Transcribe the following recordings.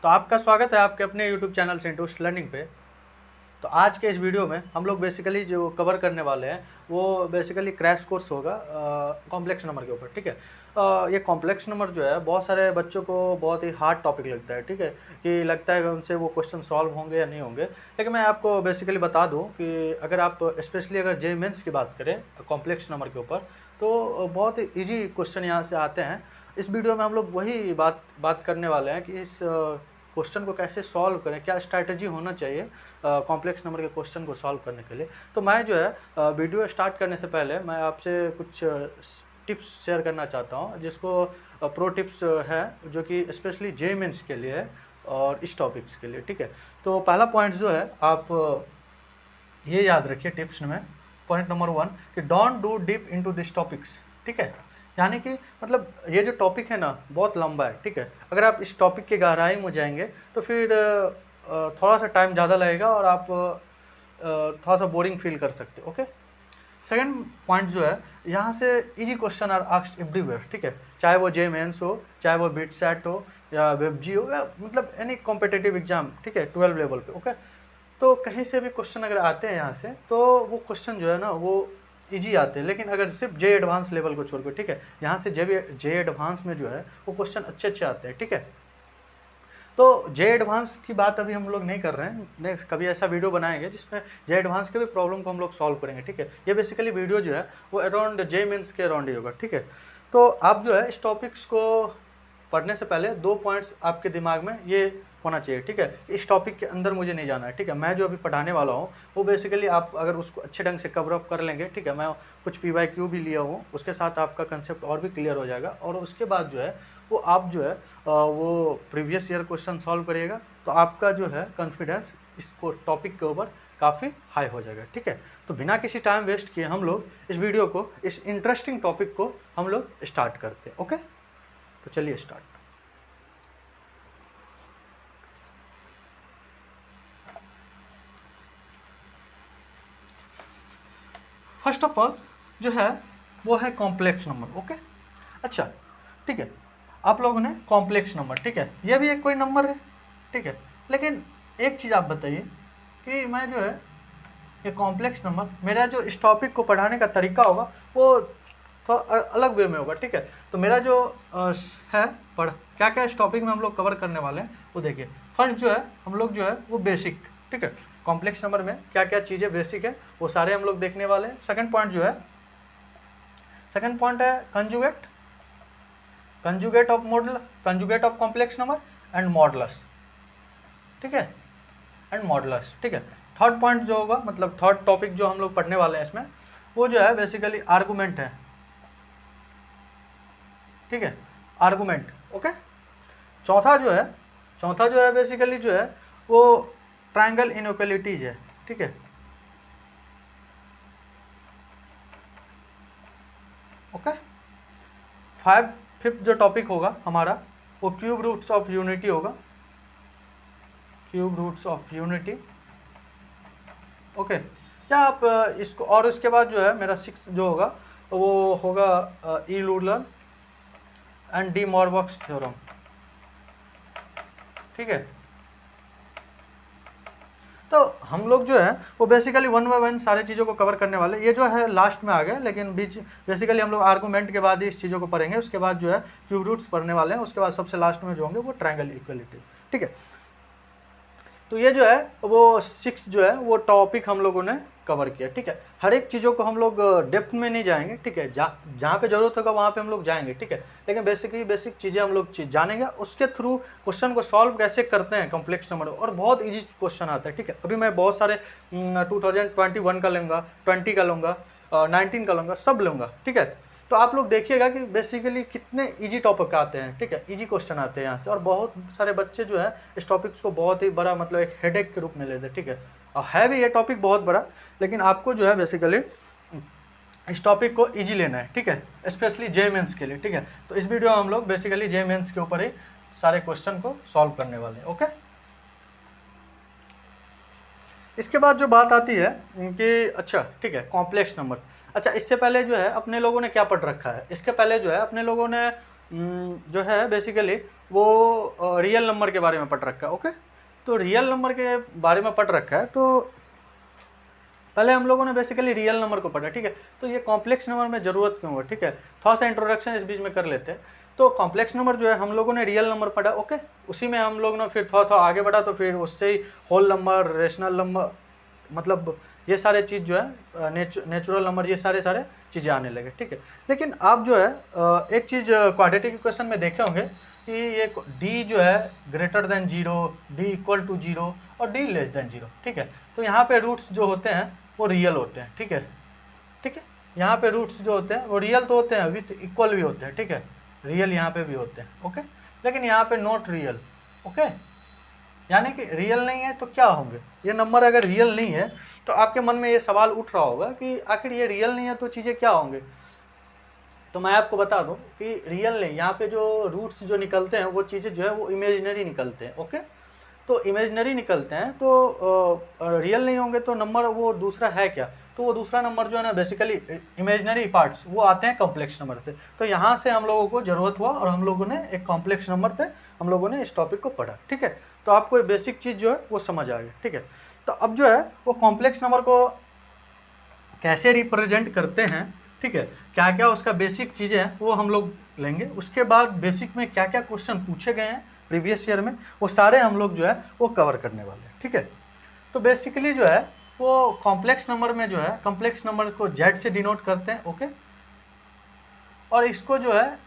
तो आपका स्वागत है आपके अपने YouTube चैनल सेंटोस लर्निंग पे। तो आज के इस वीडियो में हम लोग बेसिकली जो कवर करने वाले हैं वो बेसिकली क्रैश कोर्स होगा कॉम्प्लेक्स नंबर के ऊपर। ठीक है, ये कॉम्प्लेक्स नंबर जो है बहुत सारे बच्चों को बहुत ही हार्ड टॉपिक लगता है। ठीक है, कि लगता है कि उनसे वो क्वेश्चन सॉल्व होंगे या नहीं होंगे। लेकिन मैं आपको बेसिकली बता दूं कि अगर आप स्पेशली अगर जे मेंस की बात करें कॉम्प्लेक्स नंबर के ऊपर, तो बहुत ही ईजी क्वेश्चन यहाँ से आते हैं। इस वीडियो में हम लोग वही बात करने वाले हैं कि इस क्वेश्चन को कैसे सॉल्व करें, क्या स्ट्रैटेजी होना चाहिए कॉम्प्लेक्स नंबर के क्वेश्चन को सॉल्व करने के लिए। तो मैं जो है वीडियो स्टार्ट करने से पहले मैं आपसे कुछ टिप्स शेयर करना चाहता हूँ, जिसको प्रो टिप्स है जो कि स्पेशली जे मेंस के लिए है और इस टॉपिक्स के लिए। ठीक है, तो पहला पॉइंट जो है आप ये याद रखिए टिप्स में, पॉइंट नंबर 1 कि don't do deep into this topics. ठीक है, यानी कि मतलब ये जो टॉपिक है ना बहुत लंबा है। ठीक है, अगर आप इस टॉपिक की गहराई में जाएंगे तो फिर थोड़ा सा टाइम ज़्यादा लगेगा और आप थोड़ा सा बोरिंग फील कर सकते हो। ओके, सेकंड पॉइंट जो है यहाँ से easy question are asked everywhere. ठीक है, चाहे वो जे मेंस हो, चाहे वो बिट सेट हो या वेबजी हो, या मतलब एनी कॉम्पिटिटिव एग्जाम। ठीक है, 12 लेवल पे। ओके, तो कहीं से भी क्वेश्चन अगर आते हैं यहाँ से तो वो क्वेश्चन जो है ना वो इजी आते हैं। लेकिन अगर सिर्फ जे एडवांस लेवल को छोड़कर, ठीक है, यहाँ से जे एडवांस में जो है वो क्वेश्चन अच्छे अच्छे आते हैं। ठीक है, तो जे एडवांस की बात अभी हम लोग नहीं कर रहे हैं, नेक्स्ट कभी ऐसा वीडियो बनाएंगे जिसमें जे एडवांस के भी प्रॉब्लम को हम लोग सॉल्व करेंगे। ठीक है, ये बेसिकली वीडियो जो है वो अराउंड जे मेंस के अराउंड ही होगा। ठीक है, तो आप जो है इस टॉपिक्स को पढ़ने से पहले 2 पॉइंट्स आपके दिमाग में ये होना चाहिए। ठीक है, इस टॉपिक के अंदर मुझे नहीं जाना है। ठीक है, मैं जो अभी पढ़ाने वाला हूँ वो बेसिकली आप अगर उसको अच्छे ढंग से कवर अप कर लेंगे, ठीक है, मैं कुछ PYQ भी लिया हूँ, उसके साथ आपका कंसेप्ट और भी क्लियर हो जाएगा। और उसके बाद जो है वो आप जो है वो प्रीवियस ईयर क्वेश्चन सॉल्व करिएगा, तो आपका जो है कॉन्फिडेंस इस टॉपिक के ऊपर काफ़ी हाई हो जाएगा। ठीक है, तो बिना किसी टाइम वेस्ट किए हम लोग इस वीडियो को, इस इंटरेस्टिंग टॉपिक को हम लोग स्टार्ट करते हैं। ओके, तो चलिए स्टार्ट। फर्स्ट ऑफ ऑल जो है वो है कॉम्प्लेक्स नंबर। ओके, अच्छा ठीक है, आप लोगों ने कॉम्प्लेक्स नंबर, ठीक है, ये भी एक कोई नंबर है। ठीक है, लेकिन एक चीज़ आप बताइए कि मैं जो है ये कॉम्प्लेक्स नंबर, मेरा जो इस टॉपिक को पढ़ाने का तरीका होगा वो थोड़ा अलग वे में होगा। ठीक है, तो मेरा जो है पढ़ क्या क्या इस टॉपिक में हम लोग कवर करने वाले हैं वो देखिए। फर्स्ट जो है हम लोग जो है वो बेसिक, ठीक है, कॉम्प्लेक्स नंबर में क्या क्या चीज़ें बेसिक है वो सारे हम लोग देखने वाले हैं। सेकंड पॉइंट जो है, सेकंड पॉइंट है conjugate, conjugate of model, conjugate of complex number and modulus. ठीक है, एंड मॉडलस। ठीक है, थर्ड पॉइंट जो होगा, मतलब थर्ड टॉपिक जो हम लोग पढ़ने वाले हैं इसमें वो जो है बेसिकली आर्गुमेंट है। ठीक है, आर्गुमेंट। ओके, चौथा जो है, चौथा जो है बेसिकली जो है वो ट्रायंगल इनइक्वालिटीज है। ठीक है, ओके, फिफ्थ जो टॉपिक होगा हमारा वो क्यूब रूट्स ऑफ यूनिटी होगा, cube roots of unity. Okay, या आप इसको, और इसके बाद जो है मेरा सिक्स जो होगा वो होगा ई लूडलर एंड डी मॉरबॉक्स थ्योरम। ठीक है, तो हम लोग जो है वो बेसिकली 1 बाय 1 सारी चीज़ों को कवर करने वाले। ये जो है लास्ट में आ गया, लेकिन बीच बेसिकली हम लोग आर्गूमेंट के बाद ही इस चीज़ों को पढ़ेंगे। उसके बाद जो है क्यूब रूट्स पढ़ने वाले हैं, उसके बाद सबसे लास्ट में जो होंगे वो ट्रायंगल इक्वलिटी। ठीक है, तो ये जो है वो 6 जो है वो टॉपिक हम लोगों ने कवर किया। ठीक है, हर एक चीज़ों को हम लोग डेप्थ में नहीं जाएंगे। ठीक है, जहाँ पे ज़रूरत होगा वहाँ पे हम लोग जाएंगे। ठीक है, लेकिन बेसिकली बेसिक चीज़ें हम लोग जानेंगे, उसके थ्रू क्वेश्चन को सॉल्व कैसे करते हैं कॉम्प्लेक्स नंबर, और बहुत इजी क्वेश्चन आता है। ठीक है, अभी मैं बहुत सारे 2021 का लूँगा, 20 का लूँगा, 19 का लूँगा, सब लूँगा। ठीक है, तो आप लोग देखिएगा कि बेसिकली कितने इजी टॉपिक आते हैं। ठीक है, इजी क्वेश्चन आते हैं यहाँ से, और बहुत सारे बच्चे जो है इस टॉपिक्स को बहुत ही बड़ा, मतलब एक हेडेक के रूप में लेते हैं। ठीक है, और है भी ये टॉपिक बहुत बड़ा, लेकिन आपको जो है बेसिकली इस टॉपिक को इजी लेना है। ठीक है, स्पेशली जे मेंस के लिए। ठीक है, तो इस वीडियो में हम लोग बेसिकली जे मेंस के ऊपर ही सारे क्वेश्चन को सॉल्व करने वाले हैं। ओके, इसके बाद जो बात आती है कि अच्छा ठीक है कॉम्प्लेक्स नंबर। अच्छा, इससे पहले जो है अपने लोगों ने क्या पढ़ रखा है, इसके पहले जो है अपने लोगों ने जो है बेसिकली वो रियल नंबर के बारे में पढ़ रखा है। ओके, तो रियल नंबर के बारे में पढ़ रखा है, तो पहले हम लोगों ने बेसिकली रियल नंबर को पढ़ा, ठीक है। तो ये कॉम्प्लेक्स नंबर में ज़रूरत क्यों है, ठीक है, थोड़ा सा इंट्रोडक्शन इस बीच में कर लेते हैं। तो कॉम्प्लेक्स नंबर जो है हम लोगों ने रियल नंबर पढ़ा, ओके, उसी में हम लोग ने फिर थोड़ा थोड़ा आगे बढ़ा, तो फिर उससे ही होल नंबर, रेशनल नंबर, मतलब ये सारे चीज़ जो है नेचुरल नंबर, ये सारे चीज़ें आने लगे, ठीक है। लेकिन आप जो है एक चीज़ क्वाड्रेटिक इक्वेशन में देखे होंगे कि ये डी जो है greater than zero, D equal to zero और डी लेस देन जीरो, ठीक है। तो यहाँ पे रूट्स जो होते हैं वो रियल होते हैं, ठीक है, ठीक है। यहाँ पे रूट्स जो होते हैं वो रियल तो होते हैं, विथ इक्वल भी होते हैं, ठीक है, रियल यहाँ पे भी होते हैं, ओके। लेकिन यहाँ पे नॉट रियल, ओके, यानी कि रियल नहीं है तो क्या होंगे ये नंबर, अगर रियल नहीं है तो आपके मन में ये सवाल उठ रहा होगा कि आखिर ये रियल नहीं है तो चीज़ें क्या होंगे। तो मैं आपको बता दूं कि रियल नहीं, यहाँ पे जो रूट्स जो निकलते हैं वो चीज़ें जो है वो इमेजिनरी निकलते हैं, ओके। तो इमेजिनरी निकलते हैं तो रियल नहीं होंगे तो नंबर वो दूसरा है क्या, तो वो दूसरा नंबर जो है ना बेसिकली इमेजिनरी पार्ट्स वो आते हैं कॉम्प्लेक्स नंबर से। तो यहाँ से हम लोगों को ज़रूरत हुआ और हम लोगों ने एक कॉम्प्लेक्स नंबर पे हम लोगों ने इस टॉपिक को पढ़ा, ठीक है। तो आपको बेसिक चीज़ जो है वो समझ आ गई, ठीक है। तो अब जो है वो कॉम्प्लेक्स नंबर को कैसे रिप्रेजेंट करते हैं, ठीक है, क्या क्या उसका बेसिक चीज़ें हैं वो हम लोग लेंगे। उसके बाद बेसिक में क्या क्या क्वेश्चन पूछे गए हैं प्रीवियस ईयर में वो सारे हम लोग जो है वो कवर करने वाले हैं, ठीक है। तो बेसिकली जो है वो कॉम्प्लेक्स नंबर में जो है कॉम्प्लेक्स नंबर को जेड से डिनोट करते हैं, ओके, और इसको जो है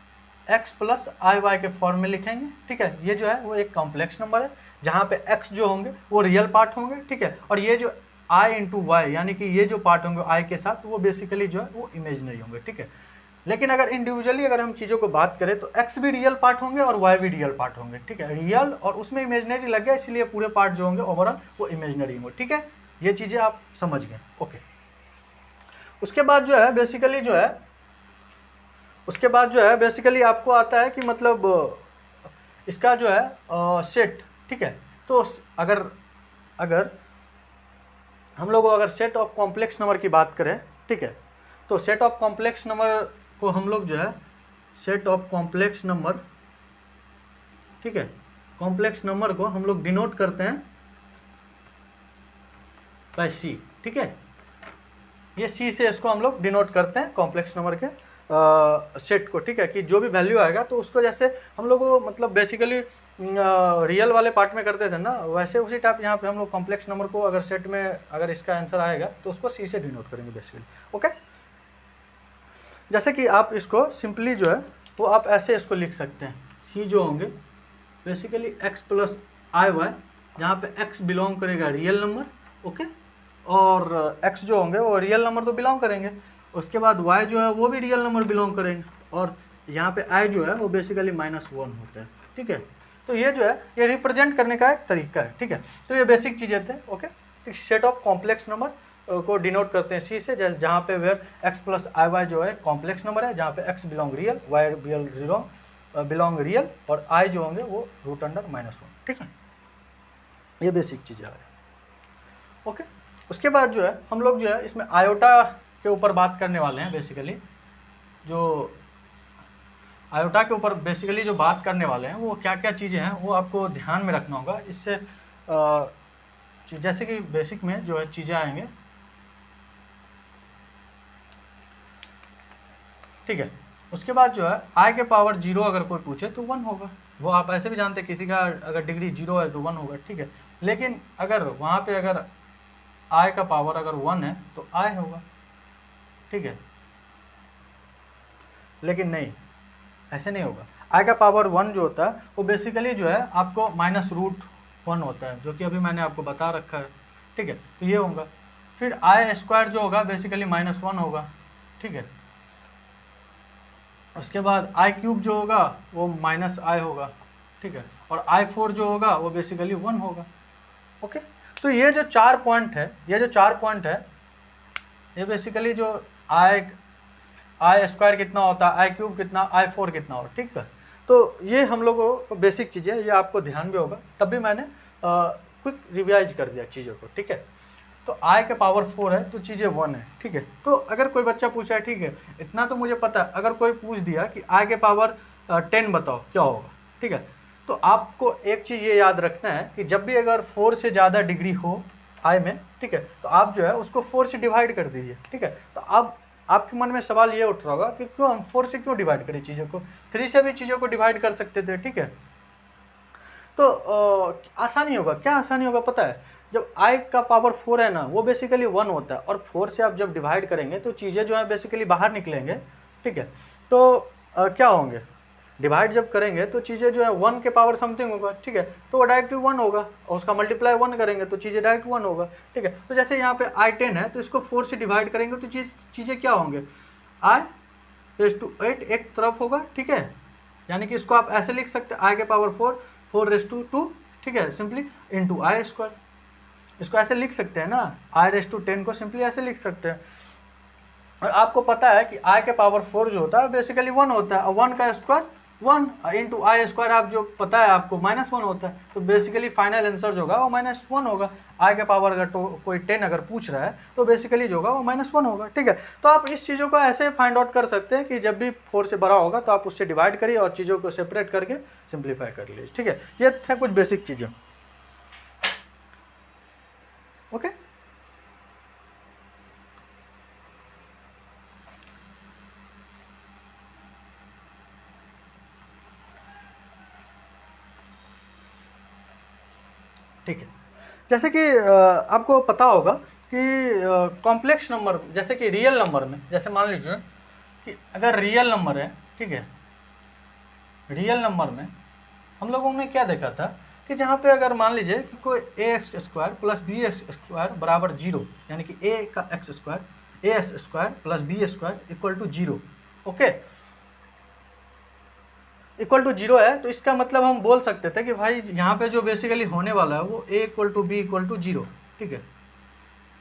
x प्लस आई वाई के फॉर्म में लिखेंगे, ठीक है। ये जो है वो एक कॉम्प्लेक्स नंबर है जहाँ पे x जो होंगे वो रियल पार्ट होंगे, ठीक है, और ये जो i इंटू वाई यानी कि ये जो पार्ट होंगे i के साथ वो बेसिकली जो है वो इमेजिनरी होंगे, ठीक है। लेकिन अगर इंडिविजुअली अगर हम चीज़ों को बात करें तो x भी रियल पार्ट होंगे और y भी रियल पार्ट होंगे, ठीक है, रियल और उसमें इमेजिनरी लग गया इसलिए पूरे पार्ट जो होंगे ओवरऑल वो इमेजिनरी होंगे, ठीक है। ये चीज़ें आप समझ गए, ओके। उसके बाद जो है बेसिकली आपको आता है कि मतलब इसका जो है सेट, ठीक है। तो अगर हम लोग अगर सेट ऑफ कॉम्प्लेक्स नंबर की बात करें, ठीक है, तो सेट ऑफ कॉम्प्लेक्स नंबर को हम लोग जो है सेट ऑफ कॉम्प्लेक्स नंबर, ठीक है, कॉम्प्लेक्स नंबर को हम लोग डिनोट करते हैं बाय सी, ठीक है। ये सी से इसको हम लोग डिनोट करते हैं कॉम्प्लेक्स नंबर के सेट को, ठीक है, कि जो भी वैल्यू आएगा तो उसको जैसे हम लोग मतलब बेसिकली रियल वाले पार्ट में करते थे ना, वैसे उसी टाइप यहाँ पे हम लोग कॉम्प्लेक्स नंबर को अगर सेट में अगर इसका आंसर आएगा तो उसको सी से डिनोट करेंगे बेसिकली, ओके। जैसे कि आप इसको सिंपली जो है वो आप ऐसे इसको लिख सकते हैं, सी जो होंगे basically x plus i Y, जहाँ पे x बिलोंग करेगा रियल नंबर, ओके, और x जो होंगे वो रियल नंबर तो बिलोंग करेंगे, उसके बाद y जो है वो भी रियल नंबर बिलोंग करेंगे, और यहाँ पे i जो है वो बेसिकली -1 होता है, ठीक है। तो ये जो है ये रिप्रेजेंट करने का एक तरीका है, ठीक है। तो ये बेसिक चीज़ें थे, ओके। तो सेट ऑफ कॉम्प्लेक्स नंबर को डिनोट करते हैं सी से, जहाँ पे where x plus i Y जो है कॉम्प्लेक्स नंबर है, जहाँ पे x belong real, y belong real, और i जो होंगे वो रूट अंडर -1, ठीक है। ये बेसिक चीज़ें आ गई, ओके। उसके बाद जो है हम लोग जो है इसमें आयोटा के ऊपर बात करने वाले हैं, बेसिकली जो आयोटा के ऊपर बेसिकली जो बात करने वाले हैं वो क्या क्या चीज़ें हैं वो आपको ध्यान में रखना होगा। इससे जैसे कि बेसिक में जो है चीज़ें आएंगे, ठीक है। उसके बाद जो है i के पावर 0 अगर कोई पूछे तो 1 होगा, वो आप ऐसे भी जानते हैं किसी का अगर डिग्री 0 है तो 1 होगा, ठीक है। लेकिन अगर वहाँ पे अगर i का पावर अगर 1 है तो i होगा, ठीक है। लेकिन नहीं, ऐसे नहीं होगा। i का पावर 1 जो होता है वो बेसिकली जो है आपको -√1 होता है, जो कि अभी मैंने आपको बता रखा है, ठीक है। तो ये होगा, फिर i स्क्वायर जो होगा बेसिकली -1 होगा, ठीक है। उसके बाद i क्यूब जो होगा वो -i होगा, ठीक है, और i4 जो होगा वो बेसिकली 1 होगा, ओके। तो ये जो 4 पॉइंट है ये बेसिकली जो i स्क्वायर कितना होता है, i क्यूब कितना, i4 कितना होगा, ठीक है। तो ये हम लोगों को बेसिक चीज़ें, ये आपको ध्यान भी होगा, तब भी मैंने क्विक रिवाइज कर दिया चीज़ों को, ठीक है। तो i के पावर 4 है तो चीज़ें 1 है, ठीक है। तो अगर कोई बच्चा पूछा है, ठीक है, इतना तो मुझे पता है, अगर कोई पूछ दिया कि i के पावर 10 बताओ क्या होगा, ठीक है। तो आपको एक चीज़ ये याद रखना है कि जब भी अगर 4 से ज़्यादा डिग्री हो आई में, ठीक है, तो आप जो है उसको 4 से डिवाइड कर दीजिए, ठीक है। तो अब आपके मन में सवाल ये उठ रहा होगा कि क्यों हम 4 से क्यों डिवाइड करें चीज़ों को, 3 से भी चीज़ों को डिवाइड कर सकते थे, ठीक है। तो आसानी होगा, क्या आसानी होगा पता है, जब i का पावर 4 है ना वो बेसिकली 1 होता है, और 4 से आप जब डिवाइड करेंगे तो चीज़ें जो है बेसिकली बाहर निकलेंगे, ठीक है। तो क्या होंगे, डिवाइड जब करेंगे तो चीज़ें जो है 1 के पावर समथिंग होगा, ठीक है, तो वो डायरेक्टली 1 होगा, और उसका मल्टीप्लाई 1 करेंगे तो चीज़ें डायरेक्ट 1 होगा, ठीक है। तो जैसे यहाँ पे i10 है तो इसको 4 से डिवाइड करेंगे तो चीज़ें क्या होंगे, i⁻8 एक तरफ होगा, ठीक है, यानी कि इसको आप ऐसे लिख सकते हैं i के पावर 4 ठीक है, सिंपली इंटू i², इसको ऐसे लिख सकते हैं ना, i⁻10 को सिंपली ऐसे लिख सकते हैं। और आपको पता है कि i के पावर 4 जो होता है बेसिकली 1 होता है, और 1 का स्क्वायर 1 इंटू i² आप जो पता है आपको -1 होता है, तो बेसिकली फाइनल आंसर जो होगा वो -1 होगा। i के पावर अगर तो कोई 10 अगर पूछ रहा है तो बेसिकली जो होगा वो -1 होगा, ठीक है। तो आप इस चीज़ों को ऐसे फाइंड आउट कर सकते हैं कि जब भी 4 से बड़ा होगा तो आप उससे डिवाइड करिए और चीज़ों को सेपरेट करके सिंप्लीफाई कर लीजिए, ठीक है। ये थे कुछ बेसिक चीज़ें, ओके। ठीक है, जैसे कि आपको पता होगा कि कॉम्प्लेक्स नंबर जैसे कि रियल नंबर में, जैसे मान लीजिए कि अगर रियल नंबर है, ठीक है, रियल नंबर में हम लोगों ने क्या देखा था कि जहाँ पे अगर मान लीजिए कि कोई ax² प्लस bx² बराबर 0, यानी कि a का x² as² plus b² equal to 0, okay, equal to 0 है, तो इसका मतलब हम बोल सकते थे कि भाई यहाँ पे जो बेसिकली होने वाला है वो a equal to B equal to 0, ठीक है।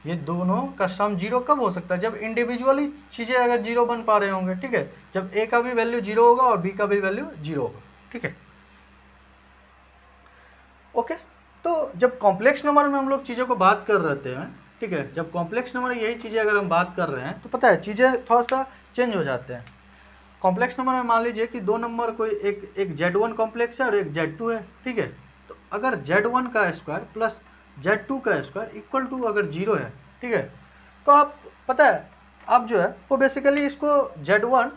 ये दोनों का सम 0 कब हो सकता है, जब इंडिविजुअली चीज़ें अगर 0 बन पा रहे होंगे, ठीक है, जब a का भी वैल्यू 0 होगा और b का भी वैल्यू 0 होगा, ठीक है, ओके। तो जब कॉम्प्लेक्स नंबर में हम लोग चीज़ों को बात कर रहे हैं, ठीक है, जब कॉम्प्लेक्स नंबर यही चीज़ें अगर हम बात कर रहे हैं तो पता है चीज़ें थोड़ा सा चेंज हो जाते हैं। कॉम्प्लेक्स नंबर में मान लीजिए कि दो नंबर कोई एक Z1 कॉम्प्लेक्स है और एक Z2 है, ठीक है। तो अगर Z1 का स्क्वायर प्लस Z2 का स्क्वायर इक्वल टू अगर 0 है, ठीक है, तो आप पता है आप जो है वो बेसिकली इसको Z1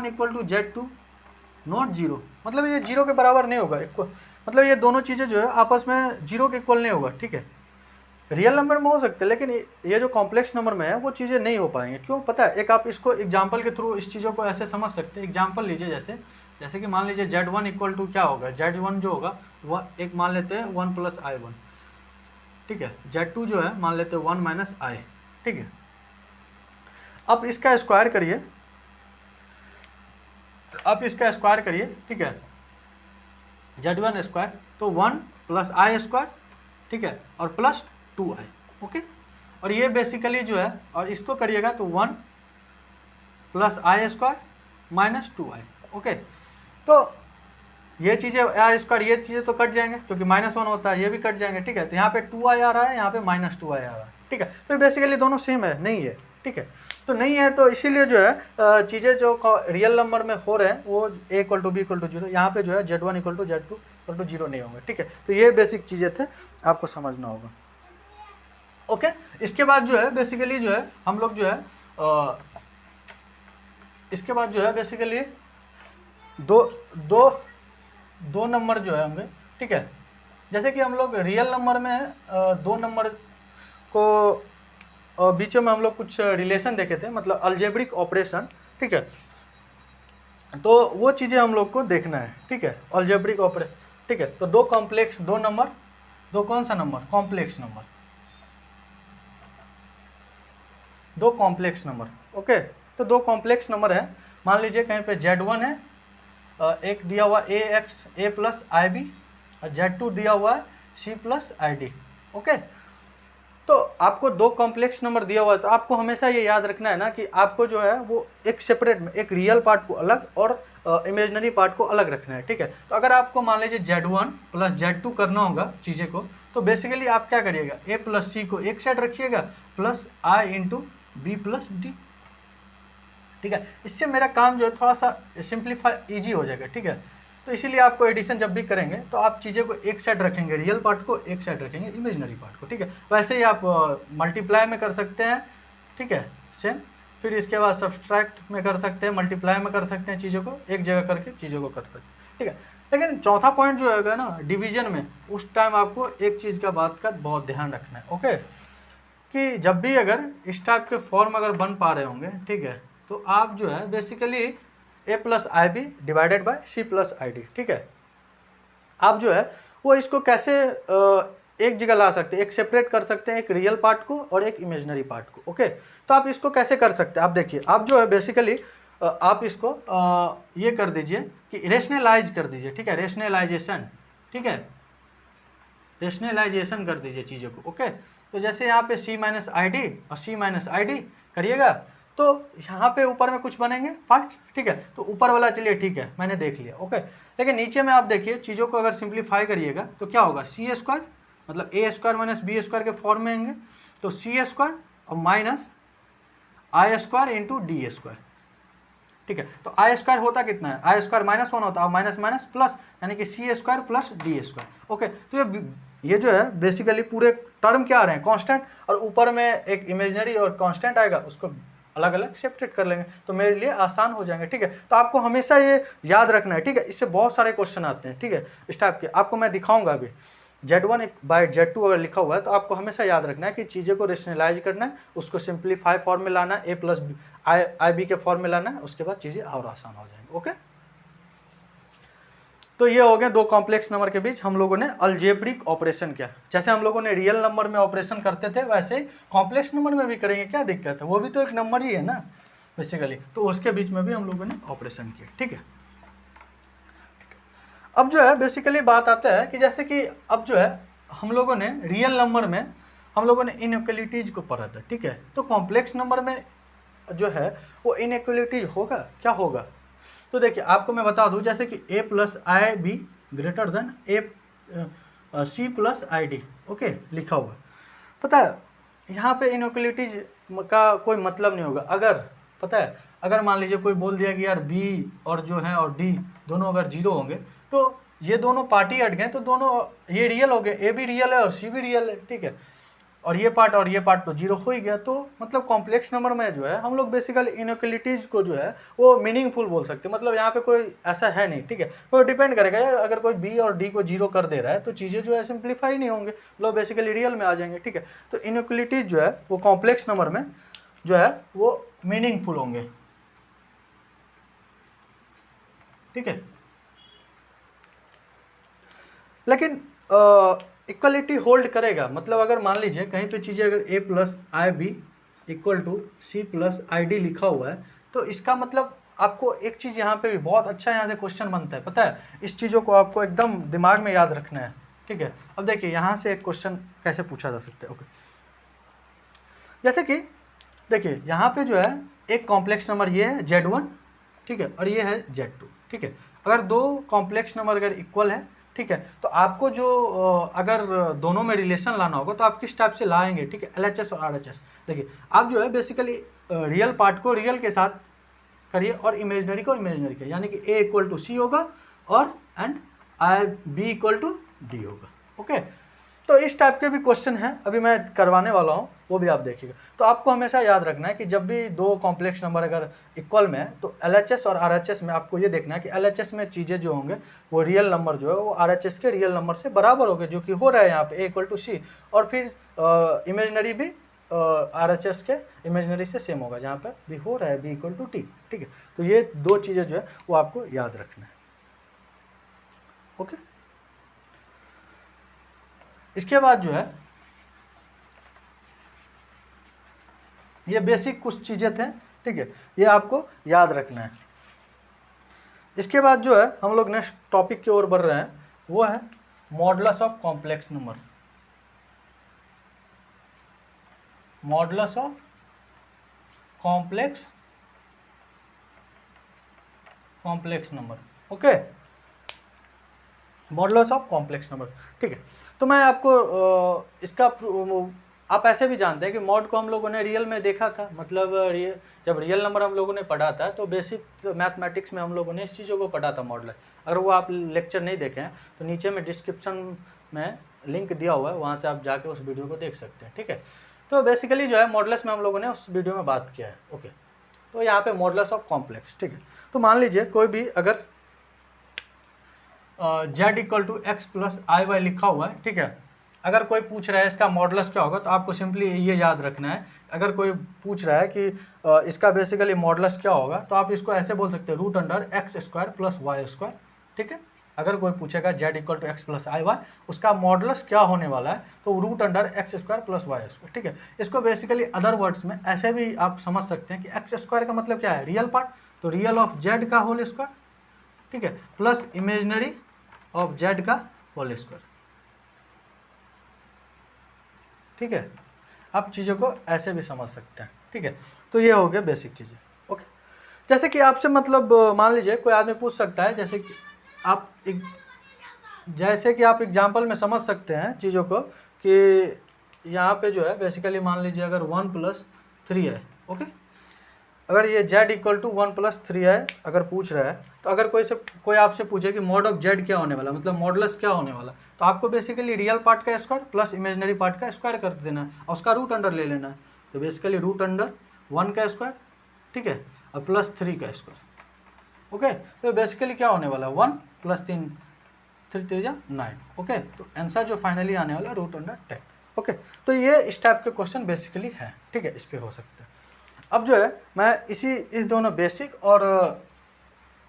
equal to Z2 not 0, मतलब ये 0 के बराबर नहीं होगा, मतलब ये दोनों चीज़ें जो है आपस में 0 के इक्वल नहीं होगा, ठीक है। रियल नंबर में हो सकते हैं लेकिन ये जो कॉम्प्लेक्स नंबर में है वो चीज़ें नहीं हो पाएंगे, क्यों पता है, एक आप इसको एग्जांपल के थ्रू इस चीज़ों को ऐसे समझ सकते हैं। एग्जांपल लीजिए, जैसे कि मान लीजिए Z1 इक्वल टू क्या होगा, Z1 जो होगा वह एक मान लेते हैं 1 प्लस i1, ठीक है, Z2 जो है मान लेते हैं 1 माइनस i, ठीक है। अब इसका स्क्वायर करिए, ठीक है, Z1 स्क्वायर तो 1 प्लस i², ठीक है, और प्लस 2i, ओके। और ये बेसिकली जो है, और इसको करिएगा तो 1 plus i² minus 2i, okay. तो ये चीज़ें i², ये चीज़ें तो कट जाएंगे क्योंकि -1 होता है, ये भी कट जाएंगे, ठीक है। तो यहाँ पे 2i आ रहा है, यहाँ पे -2i आ रहा है, ठीक है। तो बेसिकली दोनों सेम है, नहीं है, ठीक है। तो नहीं है तो इसीलिए जो है चीज़ें जो रियल नंबर में हो रहे हैं वो a equal to B equal to 0, यहाँ पे जो है Z1 equal to Z2 equal to 0 नहीं होंगे, ठीक है। तो ये बेसिक चीज़ें थे, आपको समझना होगा, ओके। इसके बाद जो है बेसिकली जो है हम लोग जो है इसके बाद जो है बेसिकली दो नंबर जो है होंगे, ठीक है। जैसे कि हम लोग रियल नंबर में दो नंबर को बीच में हम लोग कुछ रिलेशन देखे थे, मतलब अलजेब्रिक ऑपरेशन, ठीक है। तो वो चीज़ें हम लोग को देखना है, ठीक है, अलजेब्रिक ऑपरेशन, ठीक है। तो दो नंबर, कौन सा नंबर, कॉम्प्लेक्स नंबर, दो कॉम्प्लेक्स नंबर, ओके। तो दो कॉम्प्लेक्स नंबर है, मान लीजिए कहीं पे Z1 है, एक दिया हुआ a प्लस IB, और Z2 दिया हुआ है C प्लस ID, ओके। तो आपको दो कॉम्प्लेक्स नंबर दिया हुआ है, तो आपको हमेशा ये याद रखना है ना कि आपको जो है वो एक सेपरेट में एक रियल पार्ट को अलग और इमेजिनरी पार्ट को अलग रखना है, ठीक है। तो अगर आपको मान लीजिए Z1 प्लस Z2 करना होगा चीज़ें को, तो बेसिकली आप क्या करिएगा, a प्लस C को एक साइड रखिएगा plus I into B plus D, ठीक है। इससे मेरा काम जो है थोड़ा सा सिंप्लीफाई ईजी हो जाएगा, ठीक है। तो इसीलिए आपको एडिशन जब भी करेंगे तो आप चीज़ें को एक साइड रखेंगे, रियल पार्ट को एक साइड रखेंगे, इमेजिनरी पार्ट को, ठीक है। वैसे ही आप मल्टीप्लाई में कर सकते हैं, ठीक है, सेम। फिर इसके बाद सब्सट्रैक्ट में कर सकते हैं, मल्टीप्लाई में कर सकते हैं, चीज़ों को एक जगह करके चीज़ों को कर सकते हैं, ठीक है। लेकिन चौथा पॉइंट जो है ना डिवीजन में, उस टाइम आपको एक चीज़ का बात का बहुत ध्यान रखना है, ओके, कि जब भी अगर इस टाइप के फॉर्म अगर बन पा रहे होंगे, ठीक है, तो आप जो है basically a plus i B divided by C plus i D, ठीक है, आप जो है वो इसको कैसे एक जगह ला सकते हैं, एक सेपरेट कर सकते हैं, एक रियल पार्ट को और एक इमेजिनरी पार्ट को, ओके। तो आप इसको कैसे कर सकते हैं, आप देखिए, आप जो है बेसिकली आप इसको ये कर दीजिए कि रेशनलाइज कर दीजिए, ठीक है, रेशनलाइजेशन, ठीक है, रेशनलाइजेशन कर दीजिए चीज़ों को, ओके। तो जैसे यहाँ पे c माइनस आई डी और c माइनस आई डी करिएगा तो यहाँ पे ऊपर में कुछ बनेंगे पार्ट, ठीक है। तो ऊपर वाला चलिए ठीक है, मैंने देख लिया, ओके। लेकिन नीचे में आप देखिए चीज़ों को अगर सिंप्लीफाई करिएगा तो क्या होगा, सी स्क्वायर मतलब ए स्क्वायर माइनस बी स्क्वायर के फॉर्म में आएंगे, तो सी स्क्वायर और माइनस आई स्क्वायर इंटू डी स्क्वायर, ठीक है। तो आई स्क्वायर होता कितना है, आई स्क्वायर माइनस 1 होता है, माइनस माइनस प्लस, यानी कि C square plus D square, okay. तो ये जो है बेसिकली पूरे टर्म क्या आ रहे हैं, कांस्टेंट, और ऊपर में एक इमेजिनरी और कांस्टेंट आएगा, उसको अलग अलग सेपरेट कर लेंगे तो मेरे लिए आसान हो जाएंगे, ठीक है। तो आपको हमेशा ये याद रखना है, ठीक है। इससे बहुत सारे क्वेश्चन आते हैं, ठीक है, इस टाइप के आपको मैं दिखाऊंगा अभी। Z1 बाय Z2 अगर लिखा हुआ है तो आपको हमेशा याद रखना है कि चीज़ें को रेशनलाइज करना है, उसको सिंप्लीफाई फॉर्म में लाना है, ए प्लस आई बी के फॉर्म में लाना है, उसके बाद चीज़ें और आसान हो जाएंगी, ओके। तो ये हो गए दो कॉम्प्लेक्स नंबर के बीच हम लोगों ने अलजेब्रिक ऑपरेशन किया। जैसे हम लोगों ने रियल नंबर में ऑपरेशन करते थे वैसे ही कॉम्प्लेक्स नंबर में भी करेंगे, क्या दिक्कत है, वो भी तो एक नंबर ही है ना बेसिकली। तो उसके बीच में भी हम लोगों ने ऑपरेशन किया, ठीक है। अब जो है बेसिकली बात आता है कि जैसे कि अब जो है हम लोगों ने रियल नंबर में हम लोगों ने इनइक्वलिटीज को पढ़ा था, ठीक है। तो कॉम्प्लेक्स नंबर में जो है वो इनइक्वलिटीज होगा, क्या होगा, तो देखिए आपको मैं बता दूं, जैसे कि a plus i B greater than A C plus i D, okay, लिखा हुआ। पता है यहाँ पे इनइक्वलिटीज का कोई मतलब नहीं होगा। अगर पता है अगर मान लीजिए कोई बोल दिया कि यार b और जो है और d दोनों अगर जीरो होंगे तो ये दोनों पार्टी हट गए, तो दोनों ये रियल हो गए, a भी रियल है और c भी रियल है, ठीक है, और ये पार्ट तो जीरो हो ही गया। तो मतलब कॉम्प्लेक्स नंबर में जो है हम लोग बेसिकली इनइक्वलिटीज को जो है वो मीनिंगफुल बोल सकते हैं, मतलब यहाँ पे कोई ऐसा है नहीं, ठीक है। वो डिपेंड करेगा यार, अगर कोई बी और डी को जीरो कर दे रहा है तो चीज़ें जो है सिंप्लीफाई नहीं होंगे, मतलब बेसिकली रियल में आ जाएंगे, ठीक है। तो इनइक्वलिटीज जो है वो कॉम्प्लेक्स नंबर में जो है वो मीनिंगफुल होंगे, ठीक है। लेकिन इक्वलिटी होल्ड करेगा, मतलब अगर मान लीजिए कहीं पे चीज़ें अगर a plus i B equal to C plus i D लिखा हुआ है तो इसका मतलब आपको एक चीज़ यहाँ पे भी बहुत अच्छा यहाँ से क्वेश्चन बनता है, पता है, इस चीज़ों को आपको एकदम दिमाग में याद रखना है, ठीक है। अब देखिए यहाँ से एक क्वेश्चन कैसे पूछा जा सकता है, ओके। जैसे कि देखिए यहाँ पे जो है एक कॉम्प्लेक्स नंबर ये है Z1, ठीक है, और ये है Z2, ठीक है। अगर दो कॉम्प्लेक्स नंबर अगर इक्वल है, ठीक है, तो आपको जो अगर दोनों में रिलेशन लाना होगा तो आप किस टाइप से लाएंगे, ठीक है, LHS और RHS। देखिए आप जो है बेसिकली रियल पार्ट को रियल के साथ करिए और इमेजिनरी को इमेजिनरी के, यानी कि A इक्वल टू सी होगा और and i B equal to D होगा, ओके। तो इस टाइप के भी क्वेश्चन हैं अभी मैं करवाने वाला हूँ, वो भी आप देखिएगा। तो आपको हमेशा याद रखना है कि जब भी दो कॉम्प्लेक्स नंबर अगर इक्वल में है तो LHS और RHS में आपको ये देखना है कि LHS में चीज़ें जो होंगे वो रियल नंबर जो है वो RHS के रियल नंबर से बराबर होंगे, जो कि हो रहा है यहाँ पे A इक्वल टू सी, और फिर इमेजनरी भी RHS के इमेजनरी से सेम होगा, जहाँ पर भी हो रहा है B इक्वल टू टी, ठीक है। तो ये दो चीज़ें जो है वो आपको याद रखना है, ओके। इसके बाद जो है ये बेसिक कुछ चीज़ें थे, ठीक है, ये आपको याद रखना है। इसके बाद जो है हम लोग नेक्स्ट टॉपिक की ओर बढ़ रहे हैं, वो है modulus of complex number, modulus of complex number, okay, modulus of complex number, ठीक है। तो मैं आपको इसका आप ऐसे भी जानते हैं कि मॉड को हम लोगों ने रियल में देखा था, मतलब जब रियल नंबर हम लोगों ने पढ़ा था तो बेसिक मैथमेटिक्स में हम लोगों ने इस चीज़ों को पढ़ा था मॉडुलस। अगर वो आप लेक्चर नहीं देखे हैं तो नीचे में डिस्क्रिप्शन में लिंक दिया हुआ है, वहाँ से आप जाके उस वीडियो को देख सकते हैं, ठीक है। तो बेसिकली जो है मॉडुलस में हम लोगों ने उस वीडियो में बात किया है, ओके। तो यहाँ पे मॉडुलस ऑफ कॉम्प्लेक्स, ठीक है। तो मान लीजिए कोई भी अगर z equal to X plus i Y लिखा हुआ है, ठीक है। अगर कोई पूछ रहा है इसका मॉडुलस क्या होगा तो आपको सिंपली ये याद रखना है, अगर कोई पूछ रहा है कि इसका बेसिकली मॉडुलस क्या होगा तो आप इसको ऐसे बोल सकते हैं root under x square plus Y square, ठीक है। अगर कोई पूछेगा z equal to X plus i Y उसका मॉडुलस क्या होने वाला है तो root under x square plus Y square, ठीक है। इसको बेसिकली अदर वर्ड्स में ऐसे भी आप समझ सकते हैं कि एक्स स्क्वायर का मतलब क्या है, रियल पार्ट, तो रियल ऑफ z का होल स्क्वायर, ठीक है, प्लस इमेजनरी ऑफ z का होल स्क्वायर, ठीक है। आप चीज़ों को ऐसे भी समझ सकते हैं, ठीक है। तो ये हो गया बेसिक चीज़ें, ओके। जैसे कि आपसे मतलब मान लीजिए कोई आदमी पूछ सकता है, जैसे कि आप एग्जाम्पल में समझ सकते हैं चीज़ों को कि यहाँ पे जो है बेसिकली मान लीजिए अगर 1+3 है, ओके। अगर ये z इक्वल टू 1+3 है अगर पूछ रहा है तो अगर कोई आपसे पूछे कि मॉड ऑफ z क्या होने वाला, मतलब मॉडुलस क्या होने वाला, तो आपको बेसिकली रियल पार्ट का स्क्वायर प्लस इमेजनरी पार्ट का स्क्वायर कर देना है और उसका रूट अंडर ले लेना है। तो बेसिकली रूट अंडर 1 का स्क्वायर, ठीक है, और प्लस 3 का स्क्वायर, ओके। तो बेसिकली क्या होने वाला है 1 + 3 3 3 9, ओके। तो आंसर जो फाइनली आने वाला है रूट अंडर 10, ओके। तो ये इस टाइप के क्वेश्चन बेसिकली है, ठीक है, इस पर हो सकते हैं। अब जो है मैं इस दोनों बेसिक और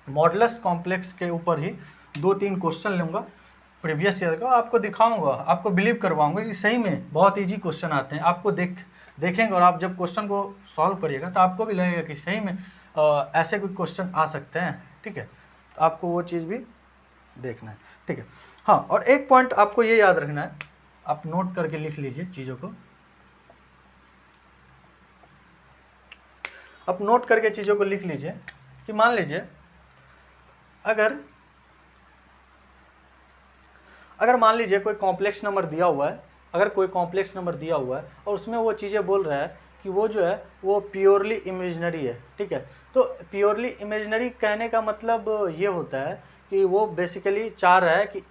मॉडुलस कॉम्प्लेक्स के ऊपर ही 2-3 क्वेश्चन लूँगा प्रीवियस ईयर का, आपको दिखाऊंगा, आपको बिलीव करवाऊंगा कि सही में बहुत इजी क्वेश्चन आते हैं। आपको देखेंगे और आप जब क्वेश्चन को सॉल्व करिएगा तो आपको भी लगेगा कि सही में ऐसे कोई क्वेश्चन आ सकते हैं, ठीक है। तो आपको वो चीज़ भी देखना है, ठीक है। हाँ, और एक पॉइंट आपको ये याद रखना है, आप नोट करके लिख लीजिए चीज़ों को, आप नोट करके चीज़ों को लिख लीजिए कि मान लीजिए अगर मान लीजिए कोई कॉम्प्लेक्स नंबर दिया हुआ है, अगर कोई कॉम्प्लेक्स नंबर दिया हुआ है और उसमें वो चीज़ें बोल रहा है कि वो जो है वो प्योरली इमेजिनरी है, ठीक है। तो प्योरली इमेजिनरी कहने का मतलब ये होता है कि वो बेसिकली चाह रहा है कि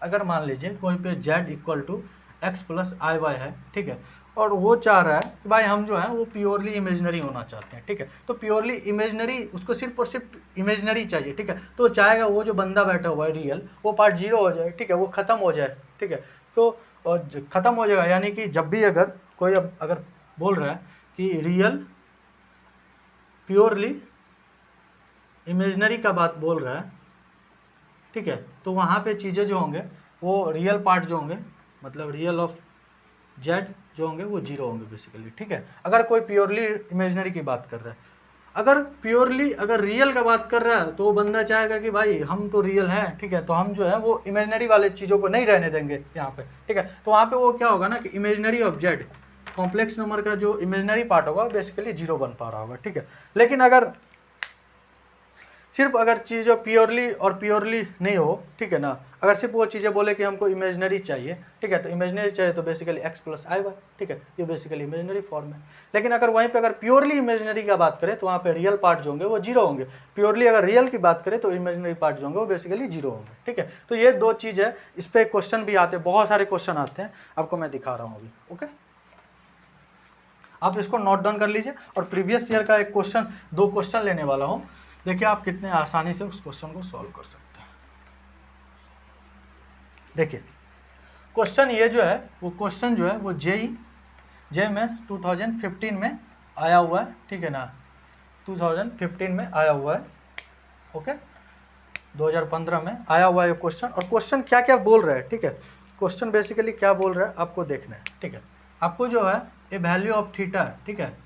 अगर मान लीजिए कोई पे z equal to X plus i Y है, ठीक है, और वो चाह रहा है कि भाई हम जो है वो प्योरली इमेजिनरी होना चाहते हैं, ठीक है। तो प्योरली इमेजिनरी, उसको सिर्फ और सिर्फ इमेजिनरी चाहिए, ठीक है। तो वो चाहेगा वो जो बंदा बैठा हुआ है रियल, वो पार्ट 0 हो जाए, ठीक है, वो ख़त्म हो जाए, ठीक है। तो ख़त्म हो जाएगा, यानी कि जब भी अगर कोई अगर बोल रहा है कि रियल प्योरली इमेजिनरी का बात बोल रहा है, ठीक है, तो वहाँ पे चीज़ें जो होंगे वो रियल पार्ट जो होंगे, मतलब रियल ऑफ z जो होंगे वो 0 होंगे बेसिकली, ठीक है। अगर कोई प्योरली इमेजिनरी की बात कर रहा है, अगर रियल का बात कर रहा है तो वो बंदा चाहेगा कि भाई हम तो रियल हैं, ठीक है, तो हम जो है वो इमेजिनरी वाले चीज़ों को नहीं रहने देंगे यहाँ पे, ठीक है। तो वहाँ पे वो क्या होगा ना कि imaginary of z, complex number का जो इमेजिनरी पार्ट होगा बेसिकली 0 बन पा रहा होगा, ठीक है। लेकिन अगर चीज़ें प्योरली नहीं हो, ठीक है ना, अगर सिर्फ वो चीज़ें बोले कि हमको इमेजिनरी चाहिए, ठीक है, तो इमेजिनरी चाहिए तो basically x plus i Y, ठीक है, ये बेसिकली इमेजिनरी फॉर्म है। लेकिन अगर वहीं पे अगर प्योरली इमेजिनरी का बात करें तो वहाँ पे रियल पार्ट जो होंगे वो 0 होंगे, प्योरली अगर रियल की बात करें तो इमेजिनरी पार्ट जो होंगे वो बेसिकली 0 होंगे, ठीक है। तो ये 2 चीज़ है, इस पर क्वेश्चन भी आते हैं, बहुत सारे क्वेश्चन आते हैं, आपको मैं दिखा रहा हूँ अभी, ओके। आप इसको नोट डाउन कर लीजिए और प्रीवियस ईयर का 2 क्वेश्चन लेने वाला हूँ, देखिए आप कितने आसानी से उस क्वेश्चन को सॉल्व कर सकते हैं। देखिए क्वेश्चन ये जो है वो क्वेश्चन जो है वो जे में 2015 में आया हुआ है, ठीक है ना, 2015 में आया हुआ है, ओके, 2015 में आया हुआ है क्वेश्चन। और क्वेश्चन क्या क्या बोल रहा है, ठीक है, क्वेश्चन बेसिकली क्या बोल रहा है आपको देखना है, ठीक है। आपको जो है ए वैल्यू ऑफ थीटा, ठीक है,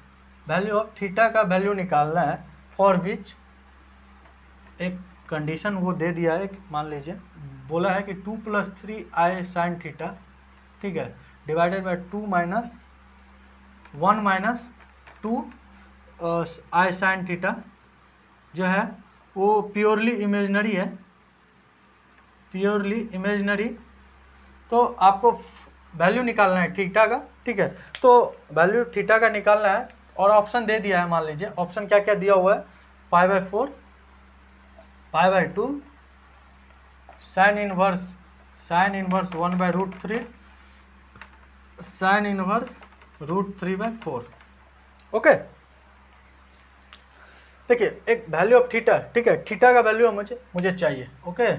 वैल्यू ऑफ थीटा का वैल्यू निकालना है, फॉर विच एक कंडीशन वो दे दिया है, मान लीजिए बोला है कि 2 + 3 आई साइन थीटा, ठीक है, divided by 2 - 1 - 2 I sine theta जो है वो प्योरली इमेजिनरी है, प्योरली इमेजिनरी। तो आपको वैल्यू निकालना है थीटा का, ठीक है। तो वैल्यू थीटा का निकालना है और ऑप्शन दे दिया है, मान लीजिए ऑप्शन क्या क्या दिया हुआ है, π/4, π/2, sine inverse 1/√3, sine inverse √3/4। Okay, देखिए एक वैल्यू ऑफ थीटा, ठीक है, थीटा का वैल्यू मुझे चाहिए। ओके,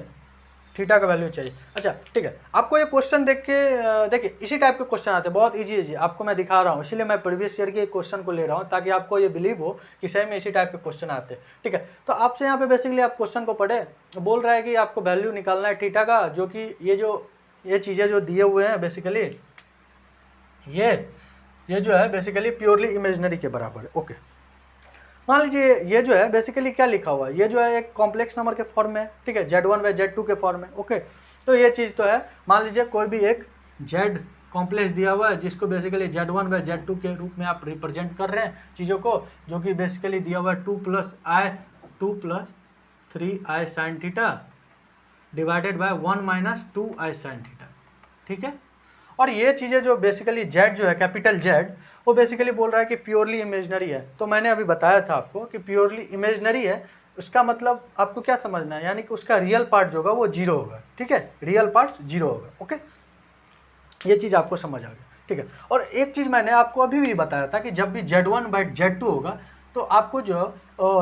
थीटा का वैल्यू चाहिए। अच्छा ठीक है, आपको ये क्वेश्चन देख के देखिए इसी टाइप के क्वेश्चन आते हैं, बहुत इजी आपको मैं दिखा रहा हूँ, इसीलिए मैं प्रीवियस ईयर के क्वेश्चन को ले रहा हूँ ताकि आपको ये बिलीव हो कि सही में इसी टाइप के क्वेश्चन आते हैं, ठीक है। तो आपसे यहाँ पे बेसिकली आप क्वेश्चन को पढ़े, बोल रहा है कि आपको वैल्यू निकालना है थीटा का, जो कि ये चीज़ें जो दिए हुए हैं बेसिकली ये जो है बेसिकली प्योरली इमेजिनरी के बराबर है। ओके, मान लीजिए ये जो है बेसिकली क्या लिखा हुआ है, ये जो है एक कॉम्प्लेक्स नंबर के फॉर्म में है, ठीक है, Z1/Z2 के फॉर्म में। ओके, तो ये चीज़ तो है, मान लीजिए कोई भी एक Z कॉम्प्लेक्स दिया हुआ है जिसको बेसिकली Z1/Z2 के रूप में आप रिप्रेजेंट कर रहे हैं चीज़ों को, जो कि बेसिकली दिया हुआ है 2 + 3i sin theta divided by 1 - 2i sin theta, ठीक है। और ये चीज़ें जो बेसिकली Z जो है कैपिटल Z, वो बेसिकली बोल रहा है कि प्योरली इमेजिनरी है। तो मैंने अभी बताया था आपको कि प्योरली इमेजिनरी है, उसका मतलब आपको क्या समझना है, यानी कि उसका रियल पार्ट जो होगा वो 0 होगा, ठीक है, रियल पार्ट्स 0 होगा। ओके, ये चीज़ आपको समझ आ गया, ठीक है। और एक चीज़ मैंने आपको अभी भी बताया था कि जब भी Z1/Z2 होगा तो आपको जो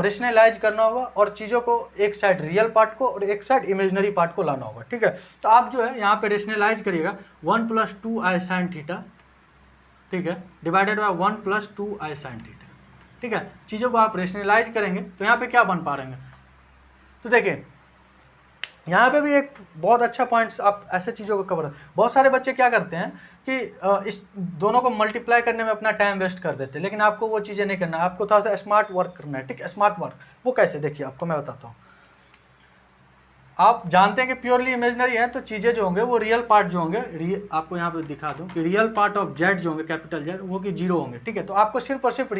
रेशनलाइज करना होगा और चीज़ों को एक साइड रियल पार्ट को और एक साइड इमेजिनरी पार्ट को लाना होगा, ठीक है। तो आप जो है यहाँ पे रेशनलाइज करिएगा 1 + 2i sin थीटा, ठीक है, divided by 1 + 2i sin theta, ठीक है। चीज़ों को आप रेशनलाइज करेंगे तो यहाँ पे क्या बन पा रहे हैं, तो देखिए यहाँ पे भी एक बहुत अच्छा पॉइंट्स आप ऐसे चीज़ों को कवर, बहुत सारे बच्चे क्या करते हैं कि इस दोनों को मल्टीप्लाई करने में अपना टाइम वेस्ट कर देते हैं, लेकिन आपको वो चीज़ें नहीं करना है, आपको थोड़ा सा स्मार्ट वर्क करना है, ठीक है। स्मार्ट वर्क वो कैसे, देखिए आपको मैं बताता हूँ। आप जानते हैं कि प्योरली इमेजिनरी है तो चीज़ें जो होंगे वो रियल पार्ट जो होंगे, आपको यहाँ पे दिखा दूँ कि रियल पार्ट ऑफ Z जो होंगे कैपिटल Z वो कि 0 होंगे, ठीक है। तो आपको सिर्फ और सिर्फ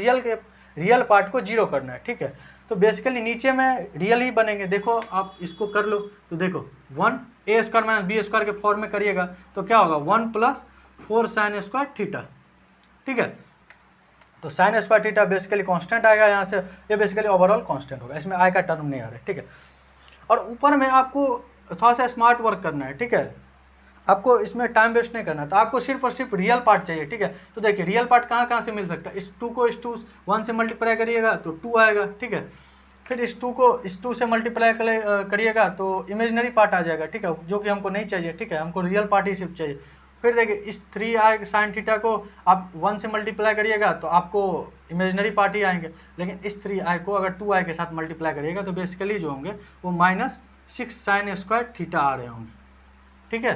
रियल पार्ट को 0 करना है, ठीक है। तो बेसिकली नीचे में रियल ही बनेंगे, देखो आप इसको कर लो तो देखो 1 a² - b² के फॉर्म में करिएगा तो क्या होगा 1 + 4 sin² थीटा, ठीक है। तो sin² थीटा बेसिकली कांस्टेंट आएगा यहाँ से, ये बेसिकली ओवरऑल कांस्टेंट होगा, इसमें i का टर्म नहीं आ रहा है, ठीक है। और ऊपर में आपको थोड़ा सा स्मार्ट वर्क करना है, ठीक है, आपको इसमें टाइम वेस्ट नहीं करना, तो आपको सिर्फ और सिर्फ रियल पार्ट चाहिए, ठीक है। तो देखिए रियल पार्ट कहाँ से मिल सकता है, इस 2 को इस 1 से मल्टीप्लाई करिएगा तो 2 आएगा, ठीक है। फिर इस 2 को इस 2 से मल्टीप्लाई करिएगा तो इमेजिनरी पार्ट आ जाएगा, ठीक है, जो कि हमको नहीं चाहिए, ठीक है, हमको रियल पार्ट ही सिर्फ चाहिए। फिर देखिए इस 3i sin थीटा को आप 1 से मल्टीप्लाई करिएगा तो आपको इमेजिनरी पार्ट ही आएंगे, लेकिन इस 3i को अगर 2i के साथ मल्टीप्लाई करिएगा तो बेसिकली जो होंगे वो -6 sin² थीटा आ रहे होंगे, ठीक है,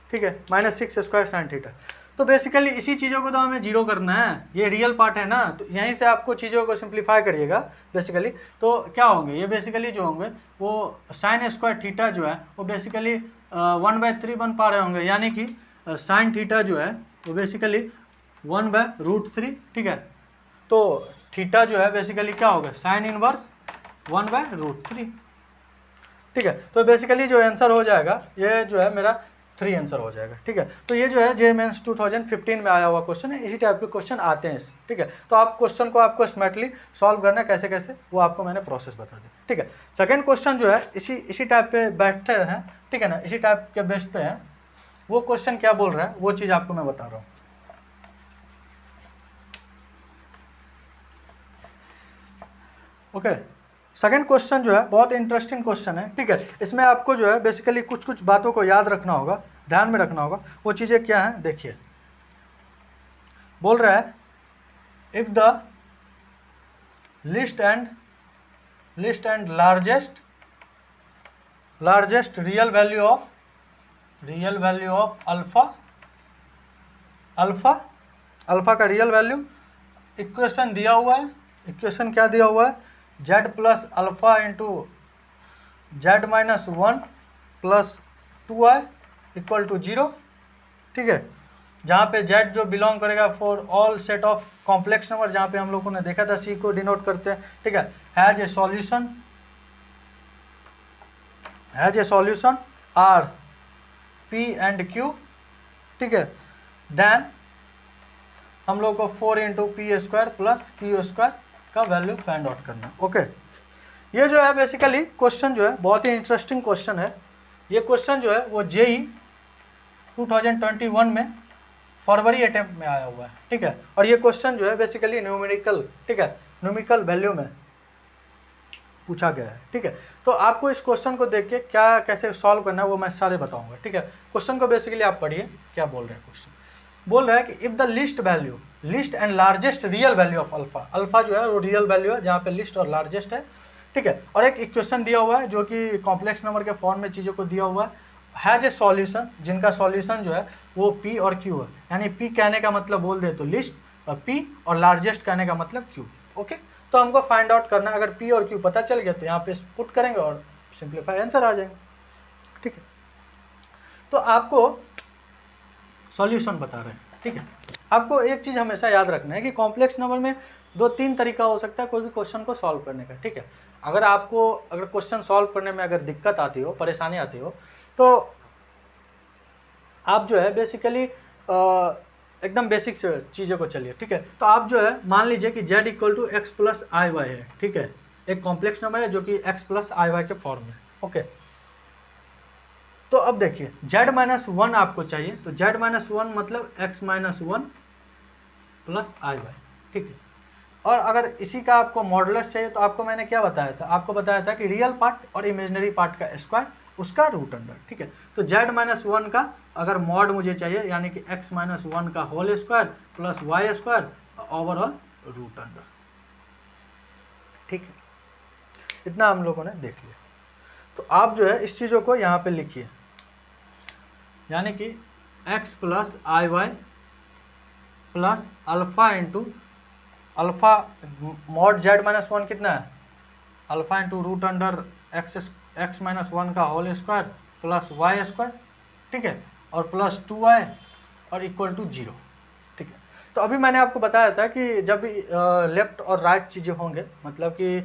ठीक है, -6² sin थीटा। तो बेसिकली इसी चीज़ों को तो हमें 0 करना है, ये रियल पार्ट है ना, तो यहीं से आपको चीज़ों को सिंप्लीफाई करिएगा बेसिकली, तो क्या होंगे ये बेसिकली जो होंगे वो sin² थीटा जो है वो बेसिकली 1/3 बन पा रहे होंगे, यानी कि sin थीटा जो है वो बेसिकली 1/√3, ठीक है। तो थीटा जो है बेसिकली क्या होगा sin इनवर्स 1/√3, ठीक है। तो बेसिकली जो आंसर हो जाएगा ये जो है मेरा 3 आंसर हो जाएगा, ठीक है। तो ये जो है JEE Mains 2015 में आया हुआ क्वेश्चन है, इसी टाइप के क्वेश्चन आते हैं, ठीक है। तो आप क्वेश्चन को आपको स्मार्टली सॉल्व करना है, कैसे कैसे वो आपको मैंने प्रोसेस बता दी, ठीक है। सेकंड क्वेश्चन जो है इसी टाइप पे बैठते हैं, ठीक है ना, इसी टाइप के बेस पे है। वो क्वेश्चन क्या बोल रहा है वो चीज़ आपको मैं बता रहा हूँ। ओके, सेकंड क्वेश्चन जो है बहुत इंटरेस्टिंग क्वेश्चन है, ठीक है। इसमें आपको जो है बेसिकली कुछ बातों को याद रखना होगा, ध्यान में रखना होगा। वो चीज़ें क्या हैं देखिए, बोल रहा है if the list and largest real value of alpha का रियल वैल्यू, इक्वेशन दिया हुआ है, इक्वेशन क्या दिया हुआ है z + alpha into z - 1 + 2i = 0, ठीक है। जहाँ पे z जो बिलोंग करेगा for all set of complex number, जहाँ पे हम लोगों ने देखा था c को डिनोट करते हैं, ठीक है, has a solution r P and Q, ठीक है। देन हम लोग को 4 into P square plus Q square का वैल्यू फाइंड आउट करना है। ओके, ये जो है बेसिकली क्वेश्चन जो है बहुत ही इंटरेस्टिंग क्वेश्चन है। ये क्वेश्चन जो है वो जेई 2021 में फरवरी अटेम्प्ट में आया हुआ है, ठीक है। और ये क्वेश्चन जो है बेसिकली न्यूमेरिकल, ठीक है, न्यूमेरिकल वैल्यू में पूछा गया है, ठीक है। तो आपको इस क्वेश्चन को देख के क्या कैसे सॉल्व करना है वो मैं सारे बताऊंगा, ठीक है। क्वेश्चन को बेसिकली आप पढ़िए क्या बोल रहे हैं। क्वेश्चन बोल रहा है कि if the list and largest real value of alpha, alpha जो है वो रियल वैल्यू है जहाँ पे लिस्ट और लार्जेस्ट है, ठीक है। और एक इक्वेशन दिया हुआ है जो कि कॉम्प्लेक्स नंबर के फॉर्म में चीज़ों को दिया हुआ है ए सॉल्यूशन, जिनका सॉल्यूशन जो है वो पी और क्यू है। यानी पी कहने का मतलब बोल दे तो लिस्ट और पी, और लार्जेस्ट कहने का मतलब क्यू। ओके, तो हमको फाइंड आउट करना है। अगर पी और क्यू पता चल गया तो यहाँ पे पुट करेंगे और सिंप्लीफाई आंसर आ जाएंगे, ठीक है। तो आपको सॉल्यूशन बता रहे हैं, ठीक है। आपको एक चीज़ हमेशा याद रखना है कि कॉम्प्लेक्स नंबर में 2-3 तरीका हो सकता है कोई भी क्वेश्चन को सॉल्व करने का, ठीक है। अगर क्वेश्चन सॉल्व करने में अगर दिक्कत आती हो, परेशानी आती हो, तो आप जो है बेसिकली एकदम बेसिक से चीज़ों को चलिए, ठीक है। तो आप जो है मान लीजिए कि z equal to X plus i Y है, ठीक है। एक कॉम्प्लेक्स नंबर है जो कि x प्लस आई वाई के फॉर्म में, ओके। तो अब देखिए z माइनस 1 आपको चाहिए, तो z माइनस 1 मतलब x minus 1 plus i Y, ठीक है। और अगर इसी का आपको मॉडुलस चाहिए तो आपको मैंने क्या बताया था, आपको बताया था कि रियल पार्ट और इमेजिनरी पार्ट का स्क्वायर उसका रूट अंडर, ठीक है। तो z माइनस 1 का अगर मॉड मुझे चाहिए यानी कि x माइनस 1 का whole square plus Y square overall root under, ठीक है। इतना हम लोगों ने देख लिया। तो आप जो है इस चीज़ों को यहाँ पे लिखिए, यानी कि x plus i y plus alpha into alpha mod z minus 1 कितना है, alpha into root under x minus 1 का whole square plus Y square, ठीक है, और प्लस 2y और इक्वल टू 0, ठीक है। तो अभी मैंने आपको बताया था कि जब भी लेफ्ट और राइट चीज़ें होंगे, मतलब कि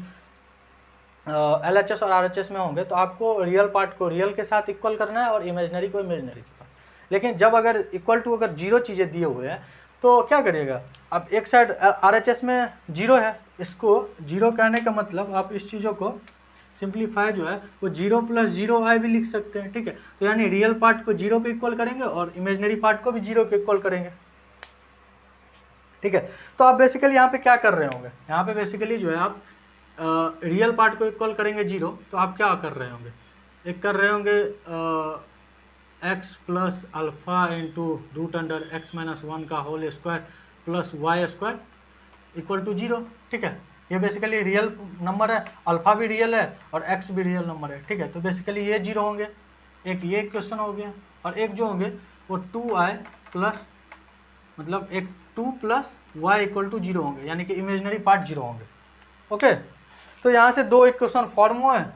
LHS और RHS में होंगे, तो आपको रियल पार्ट को रियल के साथ इक्वल करना है और इमेजनरी को इमेजनरी के साथ। लेकिन जब अगर इक्वल टू अगर 0 चीज़ें दिए हुए हैं तो क्या करिएगा, अब एक साइड RHS में 0 है, इसको 0 कहने का मतलब आप इस चीज़ों को सिंप्लीफाई जो है वो 0 प्लस 0y भी लिख सकते हैं, ठीक है। तो यानी रियल पार्ट को 0 के इक्वल करेंगे और इमेजनरी पार्ट को भी 0 के इक्वल करेंगे, ठीक है। तो आप बेसिकली यहाँ पे क्या कर रहे होंगे, यहाँ पे बेसिकली जो है आप रियल पार्ट को इक्वल करेंगे 0, तो आप क्या कर रहे होंगे, एक कर रहे होंगे x plus alpha into root under x minus 1 का whole square plus Y square equal to 0, ठीक है। ये बेसिकली रियल नंबर है, अल्फ़ा भी रियल है और x भी रियल नंबर है, ठीक है। तो बेसिकली ये 0 होंगे, एक ये क्वेश्चन हो गया, और एक जो होंगे वो 2i प्लस मतलब एक 2 प्लस वाई इक्वल टू 0 होंगे, यानी कि इमेजनरी पार्ट 0 होंगे, ओके। तो यहाँ से 2 इक्वेशन फॉर्म हुए हैं,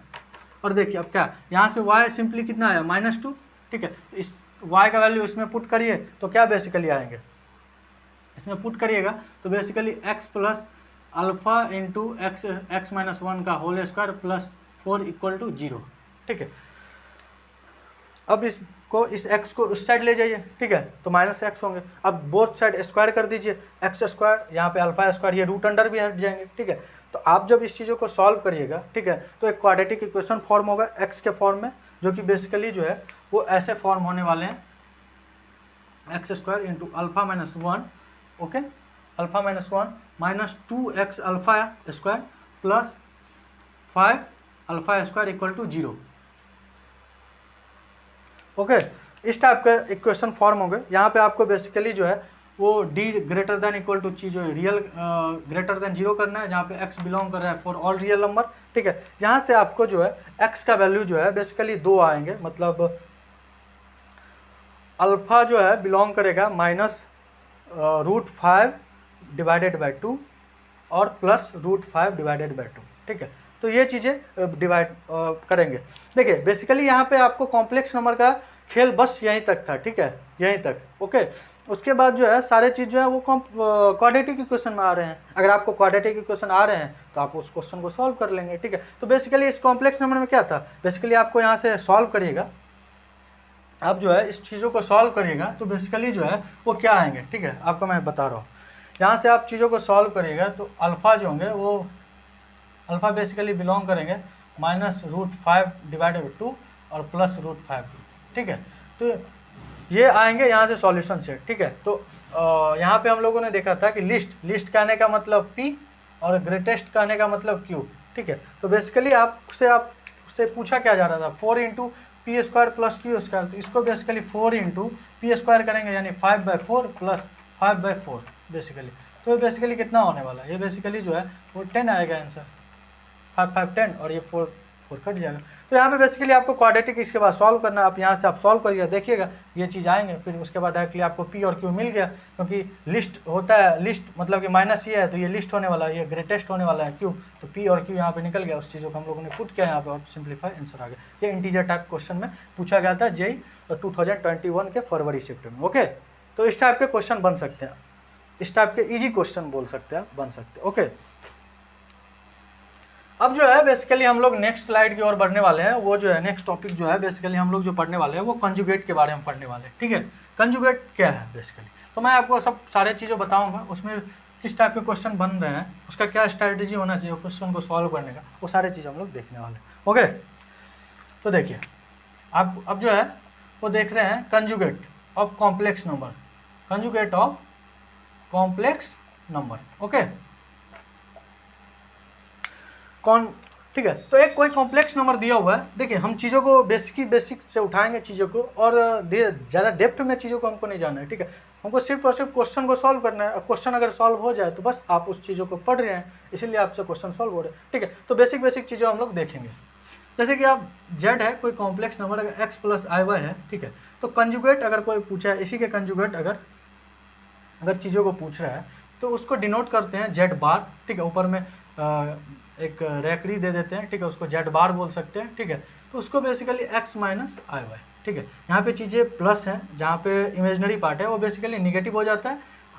और देखिए अब क्या, यहाँ से y सिंपली कितना आया -2, ठीक है। इस y का वैल्यू इसमें पुट करिए तो क्या बेसिकली आएंगे, इसमें पुट करिएगा तो basically x plus alpha into X minus 1 का whole square plus 4 equal to 0, ठीक है। अब इसको इस x को उस साइड ले जाइए, ठीक है, तो -x होंगे। अब बोथ साइड स्क्वायर कर दीजिए, एक्स स्क्वायर यहाँ पे अल्फ़ा स्क्वायर, ये रूट अंडर भी हट जाएंगे, ठीक है। तो आप जब इस चीज़ों को सॉल्व करिएगा, ठीक है, तो एक क्वाड्रेटिक इक्वेशन फॉर्म होगा x के फॉर्म में, जो कि बेसिकली जो है वो ऐसे फॉर्म होने वाले हैं, x square into alpha minus 1, okay, alpha minus 1 minus 2x alpha square plus 5 alpha square equal to 0, okay. इस टाइप के इक्वेशन फॉर्म होंगे। यहाँ पे आपको बेसिकली जो है वो d greater than equal to चीज़ जो है रियल ग्रेटर देन 0 करना है, जहाँ पे x बिलोंग कर रहा है फॉर ऑल रियल नंबर, ठीक है। यहाँ से आपको जो है x का वैल्यू जो है बेसिकली 2 आएंगे, मतलब अल्फ़ा जो है बिलोंग करेगा -√5 डिवाइडेड बाई 2 और प्लस √5 डिवाइडेड बाई 2, ठीक है। तो ये चीज़ें डिवाइड करेंगे। देखिए बेसिकली यहाँ पे आपको कॉम्प्लेक्स नंबर का खेल बस यहीं तक था, ठीक है, यहीं तक, ओके। उसके बाद जो है सारे चीज़ जो है वो क्वाड्रेटिक इक्वेशन में आ रहे हैं। अगर आपको क्वाड्रेटिक इक्वेशन आ रहे हैं तो आप उस क्वेश्चन को सॉल्व कर लेंगे, ठीक है। तो बेसिकली इस कॉम्प्लेक्स नंबर में क्या था, बेसिकली आपको यहाँ से सॉल्व करिएगा, आप जो है इस चीज़ों को सॉल्व करिएगा तो बेसिकली जो है वो क्या आएंगे, ठीक है, आपको मैं बता रहा हूँ। यहाँ से आप चीज़ों को सॉल्व करिएगा तो अल्फ़ा जो होंगे वो अल्फ़ा बेसिकली बिलोंग करेंगे -√5/2 और +√5, ठीक है। तो ये आएंगे यहाँ से सॉल्यूशन से, ठीक है। तो यहाँ पे हम लोगों ने देखा था कि लिस्ट का आने का मतलब P और ग्रेटेस्ट का आने का मतलब Q, ठीक है। तो बेसिकली आपसे पूछा क्या जा रहा था, 4 × P² + Q², तो इसको बेसिकली 4 × P² करेंगे यानी 5/4 + 5/4 बेसिकली। तो बेसिकली कितना होने वाला है, ये बेसिकली जो है वो 10 आएगा आंसर, 5 5 10 और ये 4 4 कट जाएगा। तो यहाँ पे बेसिकली आपको क्वाड्रेटिक इसके बाद सॉल्व करना है। आप यहाँ से आप सॉल्व करिएगा, देखिएगा ये चीज़ आएंगे, फिर उसके बाद डायरेक्टली आपको P और Q मिल गया, क्योंकि लिस्ट होता है, लिस्ट मतलब कि माइनस ये है तो ये लिस्ट होने वाला है, ये ग्रेटेस्ट होने वाला है Q, तो P और Q यहाँ पे निकल गया। उस चीज़ों को हम लोगों ने पुट किया यहाँ पे और सिंप्लीफाई आंसर आ गया। ये इंटीजर टाइप क्वेश्चन में पूछा गया था JEE 2021 के फरवरी शिफ्ट में। ओके, तो इस टाइप के क्वेश्चन बन सकते हैं, इस टाइप के इजी क्वेश्चन बोल सकते हैं, बन सकते हैं। ओके, अब जो है बेसिकली हम लोग नेक्स्ट स्लाइड की ओर बढ़ने वाले हैं। वो जो है नेक्स्ट टॉपिक जो है बेसिकली हम लोग जो पढ़ने वाले हैं वो कंजुगेट के बारे में पढ़ने वाले हैं, ठीक है। कंजुगेट क्या है बेसिकली, तो मैं आपको सब सारे चीज़ें बताऊंगा, उसमें किस टाइप के क्वेश्चन बन रहे हैं, उसका क्या स्ट्रैटेजी होना चाहिए क्वेश्चन को सॉल्व करने का, वो सारे चीज़ हम लोग देखने वाले हैं। ओके, तो देखिए आप अब जो है वो देख रहे हैं conjugate of complex number, conjugate of complex number. Okay, ठीक है। तो एक कोई कॉम्प्लेक्स नंबर दिया हुआ है, देखिए हम चीज़ों को बेसिक से उठाएंगे चीज़ों को, और ज़्यादा डेप्थ में चीज़ों को हमको नहीं जानना है, ठीक है। हमको सिर्फ और सिर्फ क्वेश्चन को सॉल्व करना है। अब क्वेश्चन अगर सॉल्व हो जाए तो बस आप उस चीज़ों को पढ़ रहे हैं, इसीलिए आपसे क्वेश्चन सॉल्व हो रहे हैं, ठीक है। तो बेसिक चीज़ें हम लोग देखेंगे। जैसे कि आप Z है कोई कॉम्प्लेक्स नंबर, अगर x + iy है, ठीक है, तो कंजुगेट अगर कोई पूछा है, इसी के कंजुगेट अगर चीज़ों को पूछ रहा है तो उसको डिनोट करते हैं Z बार, ठीक है। ऊपर में एक रेकरी दे देते हैं, ठीक है, उसको Z बार बोल सकते हैं, ठीक है। तो उसको बेसिकली x - iy, ठीक है। यहाँ पे चीज़ें प्लस हैं, जहाँ पे इमेजनरी पार्ट है वो बेसिकली निगेटिव हो जाता है,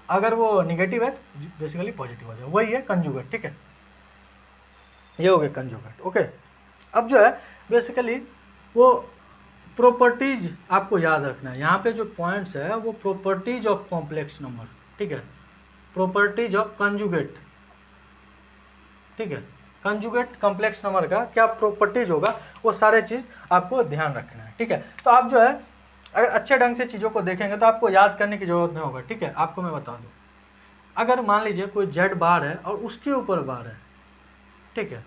अगर वो निगेटिव है तो बेसिकली पॉजिटिव हो जाए, वही है कंजुगेट, ठीक है। ये हो गया कंजुगेट। ओके, अब जो है बेसिकली वो प्रॉपर्टीज आपको याद रखना है। यहाँ पे जो पॉइंट्स है वो प्रॉपर्टीज ऑफ कॉम्प्लेक्स नंबर, ठीक है, प्रॉपर्टीज ऑफ कंजुगेट, ठीक है। कंजुगेट कॉम्प्लेक्स नंबर का क्या प्रॉपर्टीज होगा, वो सारे चीज़ आपको ध्यान रखना है, ठीक है। तो आप जो है अगर अच्छे ढंग से चीज़ों को देखेंगे तो आपको याद करने की जरूरत नहीं होगा, ठीक है। आपको मैं बता दूँ, अगर मान लीजिए कोई Z बार है और उसके ऊपर बार है, ठीक है,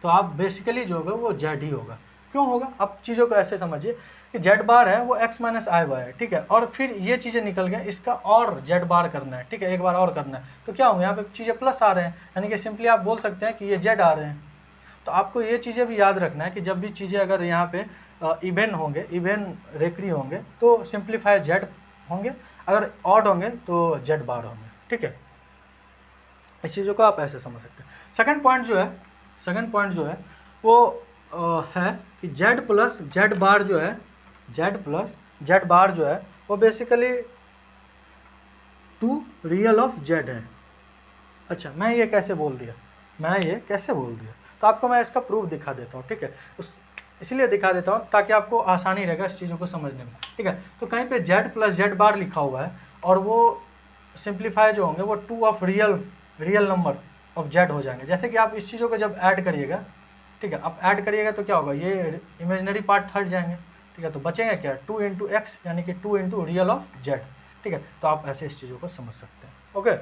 तो आप बेसिकली जो होगा वो Z ही होगा। क्यों होगा, आप चीज़ों को ऐसे समझिए कि Z बार है वो x - iy है, ठीक है, और फिर ये चीज़ें निकल गए, इसका और Z बार करना है, ठीक है, एक बार और करना है, तो क्या होंगे यहाँ पे चीज़ें प्लस आ रहे हैं, यानी कि सिंपली आप बोल सकते हैं कि ये Z आ रहे हैं। तो आपको ये चीज़ें भी याद रखना है कि जब भी चीज़ें अगर यहाँ पे इवन होंगे, इवन रेकरी होंगे तो सिंप्लीफाई Z होंगे, अगर ऑड होंगे तो Z बार होंगे, ठीक है। इस चीज़ों को आप ऐसे समझ सकते हैं। सेकंड पॉइंट जो है वो है कि Z + Z बार जो है, Z + Z बार जो है वो बेसिकली 2 रियल ऑफ Z है। अच्छा, मैं ये कैसे बोल दिया, तो आपको मैं इसका प्रूफ दिखा देता हूँ, ठीक है। इसलिए दिखा देता हूँ ताकि आपको आसानी रहेगा इस चीज़ों को समझने में, ठीक है। तो कहीं पे Z + Z बार लिखा हुआ है और वो सिंप्लीफाई जो होंगे वो 2 of real number of Z हो जाएंगे। जैसे कि आप इस चीज़ों को जब ऐड करिएगा, ठीक है, आप ऐड करिएगा तो क्या होगा, ये इमेजनरी पार्ट हट जाएंगे, ठीक है, तो बचेंगे क्या, 2 × x यानी कि 2 × रियल ऑफ Z, ठीक है। तो आप ऐसे इस चीज़ों को समझ सकते हैं। ओके,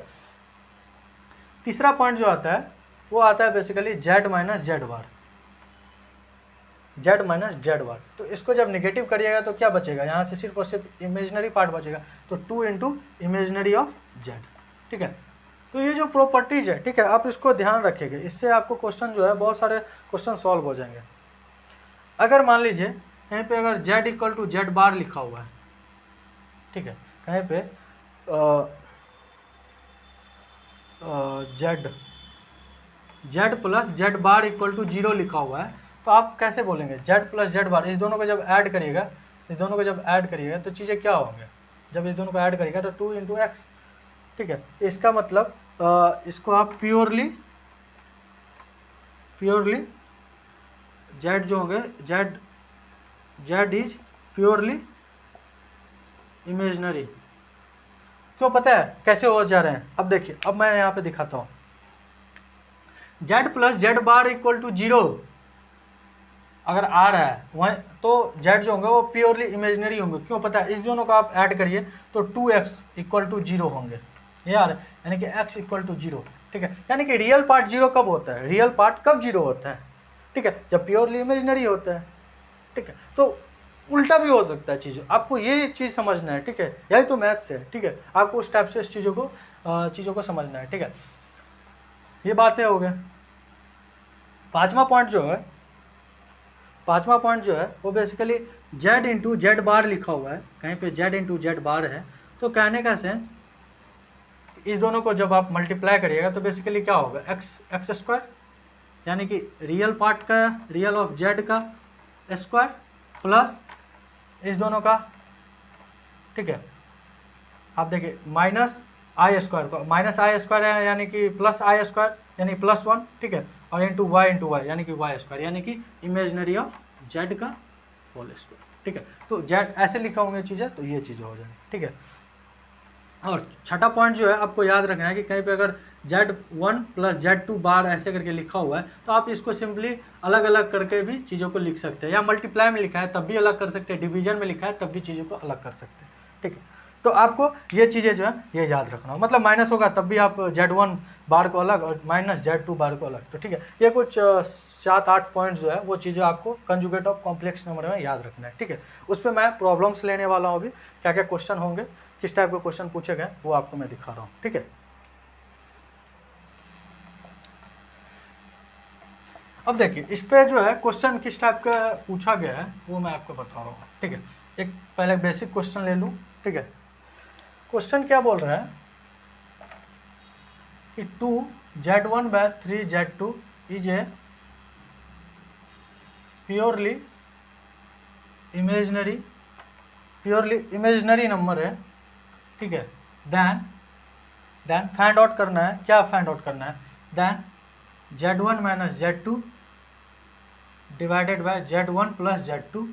तीसरा पॉइंट जो आता है वो आता है बेसिकली Z - Z बार, Z - Z बार। तो इसको जब निगेटिव करिएगा तो क्या बचेगा, यहाँ से सिर्फ और सिर्फ इमेजनरी पार्ट बचेगा, तो 2 × इमेजनरी ऑफ Z, ठीक है। तो ये जो प्रॉपर्टीज है, ठीक है, आप इसको ध्यान रखिएगा, इससे आपको क्वेश्चन जो है बहुत सारे क्वेश्चन सॉल्व हो जाएंगे। अगर मान लीजिए कहीं पे अगर Z = Z बार लिखा हुआ है, ठीक है, कहीं पे Z + Z बार = 0 लिखा हुआ है, तो आप कैसे बोलेंगे, Z + Z बार, इस दोनों को जब ऐड करिएगा तो चीज़ें क्या होंगे, जब इस दोनों को ऐड करिएगा तो 2 × x, ठीक है। इसका मतलब इसको आप प्योरली Z जो होंगे, Z इज प्योरली इमेजनरी। क्यों पता है कैसे हो जा रहे हैं? अब देखिए, अब मैं यहाँ पे दिखाता हूँ। z plus Z bar equal to 0 अगर आ रहा है वह, तो z जो होंगे वो प्योरली इमेजनरी होंगे। क्यों पता है? इस दोनों को आप ऐड करिए तो 2x इक्वल टू 0 होंगे यार, यानी कि x इक्वल टू 0। ठीक है, यानी कि रियल पार्ट 0 कब होता है? रियल पार्ट कब 0 होता है? ठीक है, जब प्योरली इमेजनरी होता है। ठीक है, तो उल्टा भी हो सकता है चीज़ों, आपको ये चीज़ समझना है। ठीक है, यही तो मैथ्स है। ठीक है, आपको उस टाइप से इस चीज़ों को समझना है। ठीक है, ये बातें हो गए। पांचवा पॉइंट जो है वो बेसिकली z इंटू जेड बार लिखा हुआ है कहीं पे, z इंटू जेड बार है। तो कहने का सेंस, इस दोनों को जब आप मल्टीप्लाई करिएगा तो बेसिकली क्या होगा? एक्स स्क्वायर, यानी कि रियल पार्ट का, रियल ऑफ जेड का स्क्वायर प्लस इस दोनों का। ठीक है, आप देखिए माइनस आई स्क्वायर, तो माइनस आई स्क्वायर है यानी कि प्लस आई स्क्वायर यानी प्लस 1। ठीक है, और इंटू वाई यानी कि वाई स्क्वायर, यानी कि इमेजनरी ऑफ जेड का होल स्क्वायर। ठीक है, तो जेड ऐसे लिखा होंगे चीज़ें, तो ये चीज़ें हो जाएंगी। ठीक है, और छठा पॉइंट जो है आपको याद रखना है कि कहीं पे अगर z1 प्लस z2 बार ऐसे करके लिखा हुआ है तो आप इसको सिंपली अलग अलग करके भी चीज़ों को लिख सकते हैं, या मल्टीप्लाई में लिखा है तब भी अलग कर सकते हैं, डिवीजन में लिखा है तब भी चीज़ों को अलग कर सकते हैं। ठीक है, तो आपको ये चीज़ें जो है ये याद रखना हो, मतलब माइनस होगा तब भी आप z1 बार को अलग और माइनस z2 बार को अलग। तो ठीक है, ये कुछ 7-8 पॉइंट्स जो है वो चीज़ें आपको कंजुगेट ऑफ कॉम्प्लेक्स नंबर में याद रखना है। ठीक है, उस पर मैं प्रॉब्लम्स लेने वाला हूँ अभी, क्या क्या क्वेश्चन होंगे, किस टाइप के क्वेश्चन पूछे गए वो आपको मैं दिखा रहा हूँ। ठीक है, अब देखिए इस पे जो है क्वेश्चन किस टाइप का पूछा गया है वो मैं आपको बता रहा हूँ। ठीक है, एक पहले बेसिक क्वेश्चन ले लूँ। ठीक है, क्वेश्चन क्या बोल रहा है कि 2z1/3z2 is a purely imaginary number है। ठीक है, देन फाइंड आउट करना है। क्या फाइंड आउट करना है? Then z1 minus z2 divided by z1 plus z2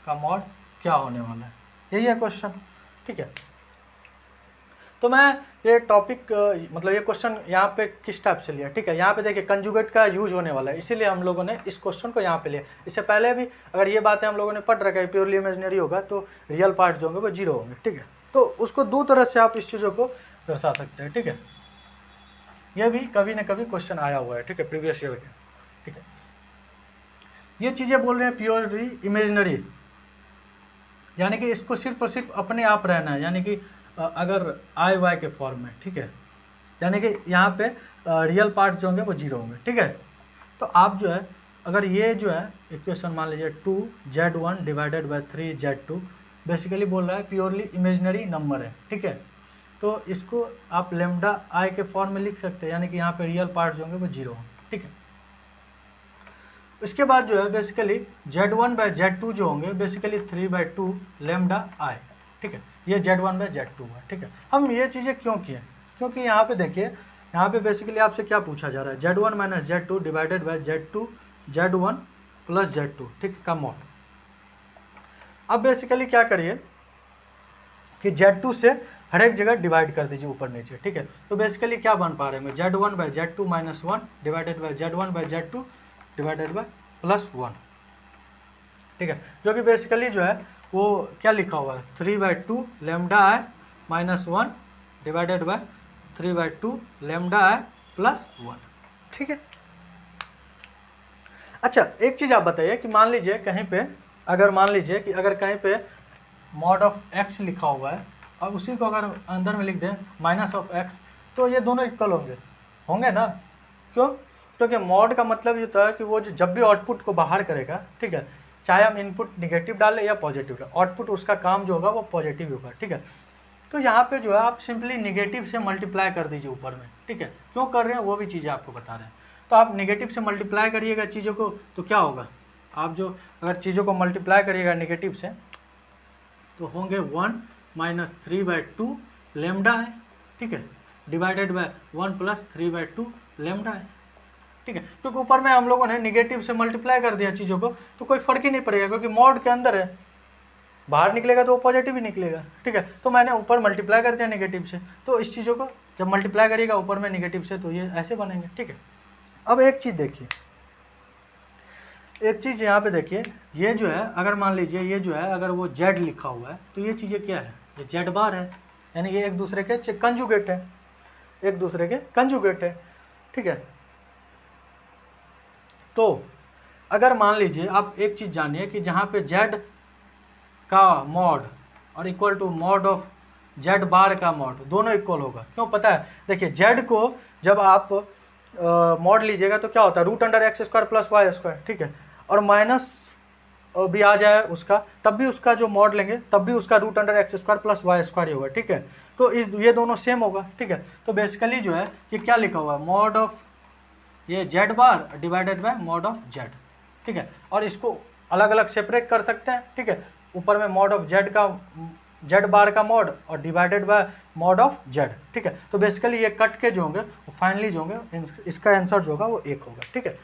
का मॉड क्या होने वाला है, यही है क्वेश्चन। ठीक है, तो मैं ये टॉपिक मतलब ये क्वेश्चन यहाँ पे किस टाइप से लिया? ठीक है, यहाँ पे देखिए कंजुगेट का यूज होने वाला है, इसीलिए हम लोगों ने इस क्वेश्चन को यहाँ पे लिया। इससे पहले भी अगर ये बातें हम लोगों ने पढ़ रखा है, प्योरली इमेजनरी होगा तो रियल पार्ट जो होंगे वो 0 होंगे। ठीक है, तो उसको दो तरह से आप इस चीज़ों को दर्शा सकते हैं। ठीक है, यह भी कभी ना कभी क्वेश्चन आया हुआ है। ठीक है, प्रीवियस ईयर के। ठीक है, ये चीज़ें बोल रहे हैं प्योरली इमेजनरी, यानी कि इसको सिर्फ और सिर्फ अपने आप रहना है, यानी कि अगर आई वाई के फॉर्म में। ठीक है, यानी कि यहाँ पे रियल पार्ट जो होंगे वो 0 होंगे। ठीक है, तो आप जो है अगर ये जो है इक्वेशन मान लीजिए 2z1 divided by 3z2 basically बोल रहा है प्योरली इमेजनरी नंबर है। ठीक है, तो इसको आप लेमडा आई के फॉर्म में लिख सकते हैं, यानी कि यहाँ पे रियल पार्ट जो होंगे वो 0 होंगे। ठीक है, इसके बाद जो है बेसिकली z1/z2 जो होंगे बेसिकली 3/2 लेमडा आई। ठीक है, ये z1/z2 है। ठीक है, हम ये चीज़ें क्यों किए? क्योंकि यहाँ पे देखिए, यहाँ पे बेसिकली आपसे क्या पूछा जा रहा है? z1 minus z2 divided by z1 plus z2। ठीक है, का मॉड। अब बेसिकली क्या करिए कि z2 से हर एक जगह डिवाइड कर दीजिए ऊपर नीचे। ठीक है, तो बेसिकली क्या बन पा रहे हैं? z1/z2 minus 1 divided by z1/z2 divided by plus 1। ठीक है, जो कि बेसिकली जो है वो क्या लिखा हुआ है? 3/2 lambda I minus 1 divided by 3/2 lambda I plus 1। ठीक है, अच्छा एक चीज़ आप बताइए कि मान लीजिए कहीं पे अगर कहीं पे मॉड ऑफ x लिखा हुआ है और उसी को अगर अंदर में लिख दें माइनस ऑफ x, तो ये दोनों इक्वल होंगे ना? क्यों? क्योंकि मॉड का मतलब ये होता है कि वो जब भी आउटपुट को बाहर करेगा, ठीक है, चाहे हम इनपुट निगेटिव डालें या पॉजिटिव डालें, आउटपुट उसका काम जो होगा वो पॉजिटिव होगा। ठीक है, तो यहाँ पे जो है आप सिंपली निगेटिव से मल्टीप्लाई कर दीजिए ऊपर में। ठीक है, क्यों कर रहे हैं वो भी चीज़ें आपको बता रहे हैं। तो आप निगेटिव से मल्टीप्लाई करिएगा चीज़ों को, तो क्या होगा? आप जो अगर चीज़ों को मल्टीप्लाई करिएगा निगेटिव से तो होंगे 1 माइनस 3/2 लेमडा है। ठीक है, डिवाइडेड बाय 1 प्लस 3/2 लेमडा है। ठीक है, क्योंकि ऊपर में हम लोगों ने निगेटिव से मल्टीप्लाई कर दिया चीज़ों को, तो कोई फर्क ही नहीं पड़ेगा क्योंकि मॉड के अंदर है। बाहर निकलेगा तो वो पॉजिटिव ही निकलेगा, ठीक है। तो मैंने ऊपर मल्टीप्लाई कर दिया नेगेटिव से, तो इस चीज़ों को जब मल्टीप्लाई करिएगा ऊपर में नेगेटिव से तो ये ऐसे बनेंगे, ठीक है। अब एक चीज़ देखिए, एक चीज़ यहाँ पे देखिए, ये जो है अगर मान लीजिए ये जो है अगर वो जेड लिखा हुआ है तो ये चीज़ें क्या है, ये जेड बार है, यानी ये एक दूसरे के कंजुगेट है, एक दूसरे के कंजुगेट है, ठीक है। तो अगर मान लीजिए आप एक चीज़ जानिए कि जहाँ पे जेड का मॉड और equal to mod of z bar का मॉड दोनों इक्वल होगा, क्यों पता है, देखिए जेड को जब आप मॉड लीजिएगा तो क्या होता है, root under x square plus Y square, ठीक है, और माइनस भी आ जाए उसका तब भी उसका जो मॉड लेंगे तब भी उसका root under x square plus Y square ही होगा, ठीक है। तो ये दोनों सेम होगा, ठीक है। तो बेसिकली जो है ये क्या लिखा हुआ है, मॉड ऑफ ये Z bar divided by mod of Z, ठीक है। और इसको अलग अलग सेपरेट कर सकते हैं, ठीक है, ऊपर में मॉड ऑफ जेड का जेड बार का मॉड और divided by mod of Z, ठीक है। तो बेसिकली ये कट के जो होंगे वो फाइनली जो होंगे इसका आंसर जो होगा वो 1 होगा, ठीक है।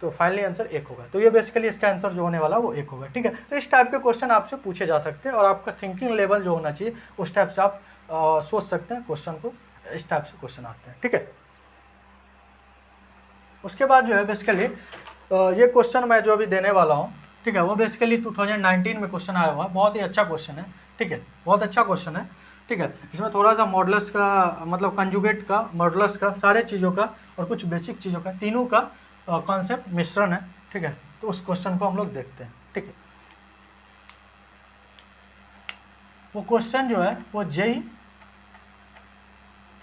तो फाइनली आंसर 1 होगा, तो ये बेसिकली इसका आंसर जो होने वाला वो 1 होगा, ठीक है। तो इस टाइप के क्वेश्चन आपसे पूछे जा सकते हैं और आपका थिंकिंग लेवल जो होना चाहिए उस टाइप से आप सोच सकते हैं क्वेश्चन को, इस टाइप से क्वेश्चन आते हैं, ठीक है। उसके बाद जो है बेसिकली ये क्वेश्चन मैं जो अभी देने वाला हूँ, ठीक है, वो बेसिकली 2019 में क्वेश्चन आया हुआ है, बहुत ही अच्छा क्वेश्चन है, ठीक है, बहुत अच्छा क्वेश्चन है, ठीक है। इसमें थोड़ा सा मॉडुलस का मतलब कंजुगेट का, मॉडुलस का, सारे चीज़ों का और कुछ बेसिक चीज़ों का, तीनों का कॉन्सेप्ट मिश्रण है, ठीक है। तो उस क्वेश्चन को हम लोग देखते हैं, ठीक है। वो क्वेश्चन जो है वो JEE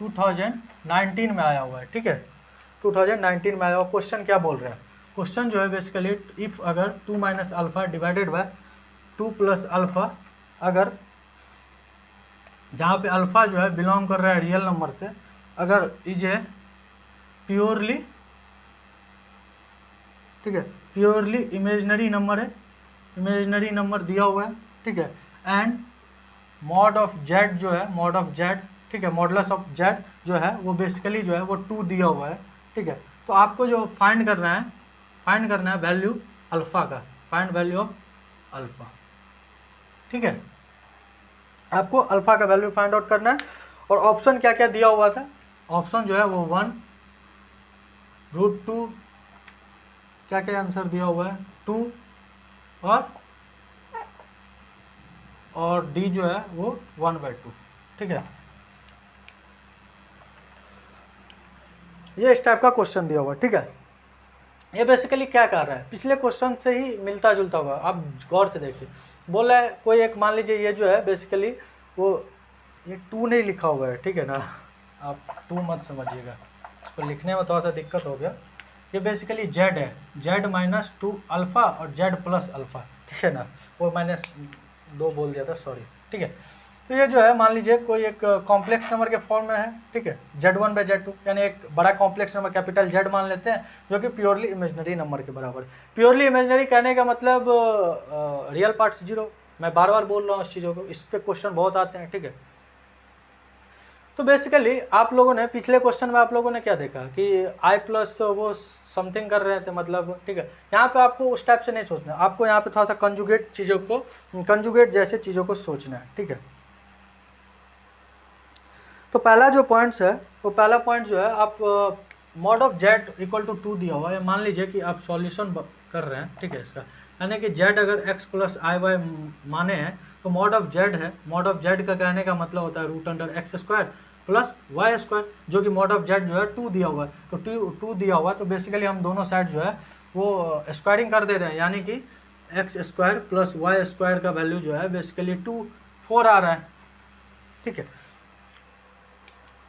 2019 में आया हुआ है, ठीक है, 2019 में आया हुआ। क्वेश्चन क्या बोल रहे हैं, क्वेश्चन जो है बेसिकली इफ़ अगर 2 minus alpha divided by 2 plus alpha, अगर जहाँ पे अल्फ़ा जो है बिलोंग कर रहा है रियल नंबर से, अगर इज ए प्योरली, ठीक है, प्योरली इमेजनरी नंबर है, इमेजनरी नंबर दिया हुआ है, ठीक है, एंड मॉड ऑफ जेड जो है, मॉड ऑफ जेड, ठीक है, मॉडुलस ऑफ जेड जो है वो बेसिकली जो है वो 2 दिया हुआ है, ठीक है। तो आपको जो फाइंड करना है वैल्यू अल्फ़ा का, फाइंड वैल्यू ऑफ अल्फ़ा, ठीक है, आपको अल्फ़ा का वैल्यू फाइंड आउट करना है। और ऑप्शन क्या क्या दिया हुआ था, ऑप्शन जो है वो 1 √2, क्या क्या आंसर दिया हुआ है 2 और डी जो है वो 1/2, ठीक है। ये इस टाइप का क्वेश्चन दिया हुआ है, ठीक है। ये बेसिकली क्या कर रहा है, पिछले क्वेश्चन से ही मिलता जुलता हुआ, आप गौर से देखिए, बोला है कोई एक, मान लीजिए ये जो है बेसिकली वो ये 2 नहीं लिखा हुआ है, ठीक है ना, आप 2 मत समझिएगा, इसको लिखने में थोड़ा सा दिक्कत हो गया। ये बेसिकली जेड है, जेड -2 अल्फ़ा और जेड प्लस अल्फ़ा, ठीक है ना, वो -2 बोल दिया था, सॉरी, ठीक है। तो ये जो है मान लीजिए कोई एक कॉम्प्लेक्स नंबर के फॉर्म में है, ठीक है, Z1/Z2, यानी एक बड़ा कॉम्प्लेक्स नंबर कैपिटल Z मान लेते हैं जो कि प्योरली इमेजनरी नंबर के बराबर है। प्योरली इमेजनरी कहने का मतलब रियल पार्ट्स 0, मैं बार बार बोल रहा हूँ इस चीज़ों को, इस पर क्वेश्चन बहुत आते हैं, ठीक है। तो बेसिकली आप लोगों ने पिछले क्वेश्चन में आप लोगों ने क्या देखा कि I प्लस वो समथिंग कर रहे थे, मतलब, ठीक है, यहाँ पे आपको उस टाइप से नहीं सोचना, आपको यहाँ पे थोड़ा सा कंजुगेट चीज़ों को, कंजुगेट जैसे चीज़ों को सोचना है, ठीक है। तो पहला जो पॉइंट्स है वो पहला पॉइंट जो है, आप mod of Z equal to 2 दिया हुआ है, मान लीजिए कि आप सॉल्यूशन कर रहे हैं, ठीक है, इसका यानी कि जेड अगर x + i y माने हैं तो मॉड ऑफ जेड है, मॉड ऑफ जेड का कहने का मतलब होता है √x² प्लस y², जो कि मॉड ऑफ जेड जो है 2 दिया हुआ है, तो 2 दिया हुआ है, तो बेसिकली हम दोनों साइड जो है वो स्क्वायरिंग कर दे रहे हैं, यानी कि x² प्लस y² का वैल्यू जो है बेसिकली 4 आ रहा है, ठीक है,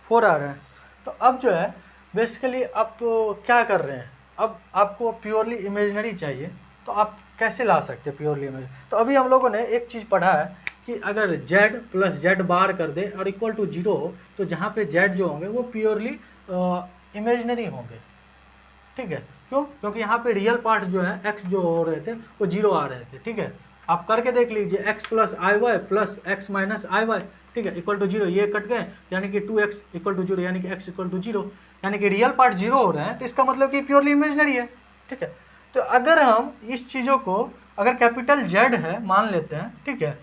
4 आ रहा है। तो अब जो है बेसिकली आप क्या कर रहे हैं, अब आपको प्योरली इमेजिनरी चाहिए, तो आप कैसे ला सकते हैं प्योरली इमेजिनरी। तो अभी हम लोगों ने एक चीज़ पढ़ा है कि अगर z + z कर दे और इक्वल टू 0 हो, तो जहाँ पे z जो होंगे वो प्योरली इमेजिनरी होंगे, ठीक है। क्यों, क्योंकि यहाँ पे रियल पार्ट जो है x जो हो रहे थे वो 0 आ रहे थे, ठीक है। आप करके देख लीजिए, x + iy plus x - iy, ठीक है, इक्वल टू 0, ये कट गए, यानी कि 2x इक्वल टू 0, यानी कि x इक्वल टू 0, यानी कि रियल पार्ट 0 हो रहे हैं, तो इसका मतलब कि प्योरली इमेजिनरी है, ठीक है। तो अगर हम इस चीज़ों को अगर कैपिटल Z है मान लेते हैं, ठीक है,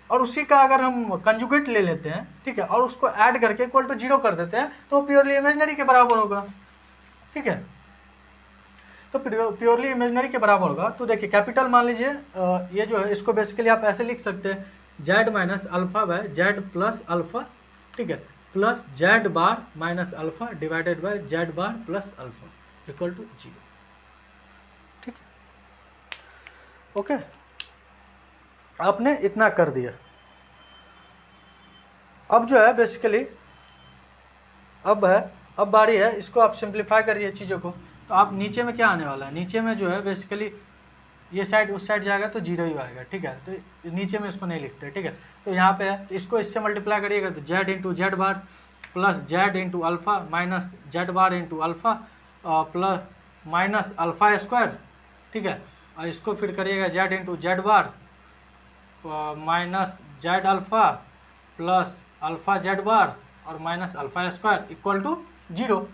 और उसी का अगर हम कंजुगेट ले लेते हैं, ठीक है, और उसको ऐड करके इक्वल टू 0 कर देते हैं तो प्योरली इमेजिनरी के बराबर होगा, ठीक है। तो प्योरली इमेजिनरी के बराबर होगा। तो देखिए कैपिटल मान लीजिए ये जो है इसको बेसिकली आप ऐसे लिख सकते हैं Z minus alpha by Z plus alpha, ठीक है, plus Z bar minus alpha divided by Z bar plus alpha equal to 0, ठीक है, ओके। आपने इतना कर दिया। अब जो है बेसिकली अब बारी है, इसको आप सिंप्लीफाई करिए चीज़ों को। तो आप नीचे में क्या आने वाला है, नीचे में जो है बेसिकली ये साइड उस साइड जाएगा तो 0 ही आएगा, ठीक है। तो नीचे में इसको नहीं लिखते, ठीक है। तो यहाँ पे है, तो इसको इससे मल्टीप्लाई करिएगा तो z into z bar plus z into alpha minus z bar into alpha plus minus alpha square, ठीक है। और इसको फिर करिएगा z into z bar minus z alpha plus alpha z bar और minus alpha square equal to 0।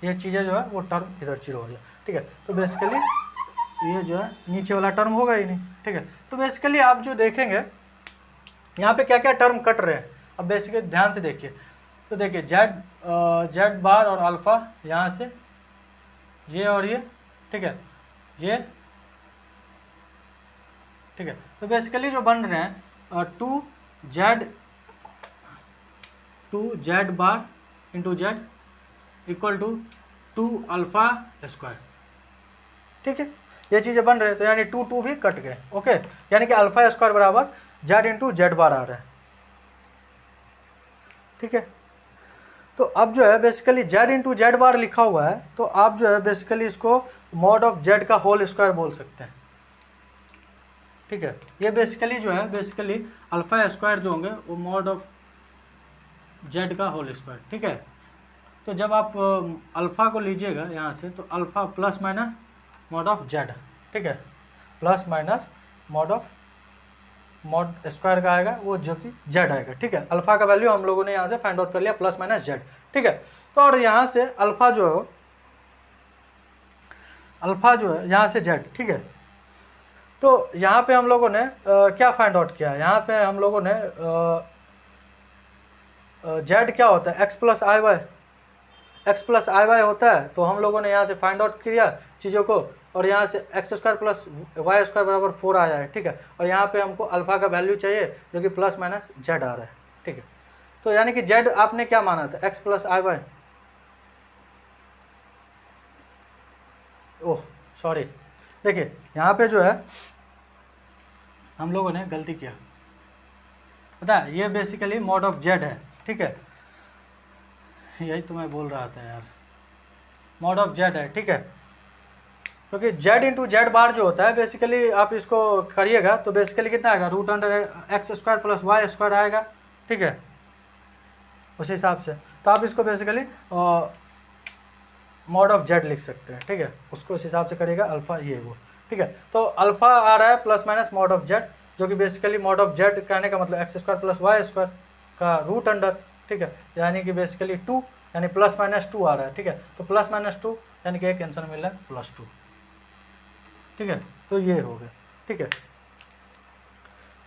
ये चीज़ें जो है वो टर्म इधर 0 हो जाए, ठीक है। तो बेसिकली ये जो है नीचे वाला टर्म होगा ही नहीं, ठीक है। तो बेसिकली आप जो देखेंगे यहाँ पे क्या क्या टर्म कट रहे हैं, अब बेसिकली ध्यान से देखिए। तो देखिए जेड बार और अल्फ़ा यहाँ से ये और ये, ठीक है, ये, ठीक है। तो बेसिकली जो बन रहे हैं 2 Z bar into Z equal to 2 alpha square, ठीक है। ये चीज़ें बन रहे हैं, तो यानी 2 भी कट गए, ओके। यानी कि अल्फ़ा स्क्वायर बराबर जेड इंटू जेड बार आ रहा है, ठीक है। तो अब जो है बेसिकली जेड इंटू जेड बार लिखा हुआ है, तो आप जो है बेसिकली इसको मॉड ऑफ जेड का होल स्क्वायर बोल सकते हैं, ठीक है। ये बेसिकली जो है बेसिकली अल्फ़ा स्क्वायर जो होंगे वो मॉड ऑफ जेड का होल स्क्वायर, ठीक है। तो जब आप अल्फ़ा को लीजिएगा यहाँ से तो alpha plus minus mod of Z, ठीक है, प्लस माइनस मॉड स्क्वायर का आएगा वो जो कि जेड आएगा, ठीक है। अल्फ़ा का वैल्यू हम लोगों ने यहाँ से फाइंड आउट कर लिया प्लस माइनस जेड, ठीक है। तो और यहाँ से अल्फ़ा जो है यहाँ से जेड, ठीक है। तो यहाँ पे हम लोगों ने क्या फाइंड आउट किया, यहाँ पे हम लोगों ने जेड क्या होता है एक्स प्लस आई वाई होता है। तो हम लोगों ने यहाँ से फाइंड आउट किया चीज़ों को, और यहाँ से X square plus Y square बराबर 4 आया है, ठीक है। और यहाँ पे हमको अल्फ़ा का वैल्यू चाहिए जो कि प्लस माइनस जेड आ रहा है, ठीक है। तो यानी कि जेड आपने क्या माना था x plus i Y, oh sorry, देखिए यहाँ पे जो है हम लोगों ने गलती किया, पता है, ये बेसिकली मॉड ऑफ जेड है, ठीक है। यही तो मैं बोल रहा था यार, मॉड ऑफ जेड है, ठीक है। क्योंकि जेड इंटू जेड बार जो होता है बेसिकली आप इसको करिएगा तो बेसिकली कितना आएगा root under x square plus Y square आएगा, ठीक है। उस हिसाब से तो आप इसको बेसिकली मॉड ऑफ जेड लिख सकते हैं, ठीक है। उसको उस हिसाब से करिएगा अल्फ़ा ये वो, ठीक है। तो अल्फ़ा आ रहा है plus minus mod of Z, जो कि बेसिकली मॉड ऑफ जेड कहने का मतलब X square plus Y square का रूट अंडर, ठीक है। यानी कि बेसिकली 2 यानी प्लस माइनस 2 आ रहा है, ठीक है। तो प्लस माइनस 2 यानी कि एक आंसर मिल रहा है +2, ठीक है। तो ये हो गया, ठीक है।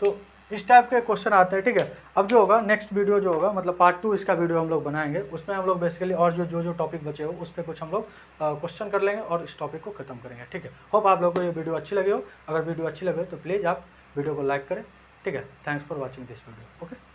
तो इस टाइप के क्वेश्चन आते हैं, ठीक है। अब जो होगा नेक्स्ट वीडियो जो होगा मतलब पार्ट 2 इसका वीडियो हम लोग बनाएंगे, उसमें हम लोग बेसिकली और जो टॉपिक बचे हो उस पर कुछ हम लोग क्वेश्चन कर लेंगे और इस टॉपिक को खत्म करेंगे, ठीक है। होप आप लोगों को ये वीडियो अच्छी लगी हो। अगर वीडियो अच्छी लगे तो प्लीज़ आप वीडियो को लाइक करें, ठीक है। Thanks for watching this video, okay.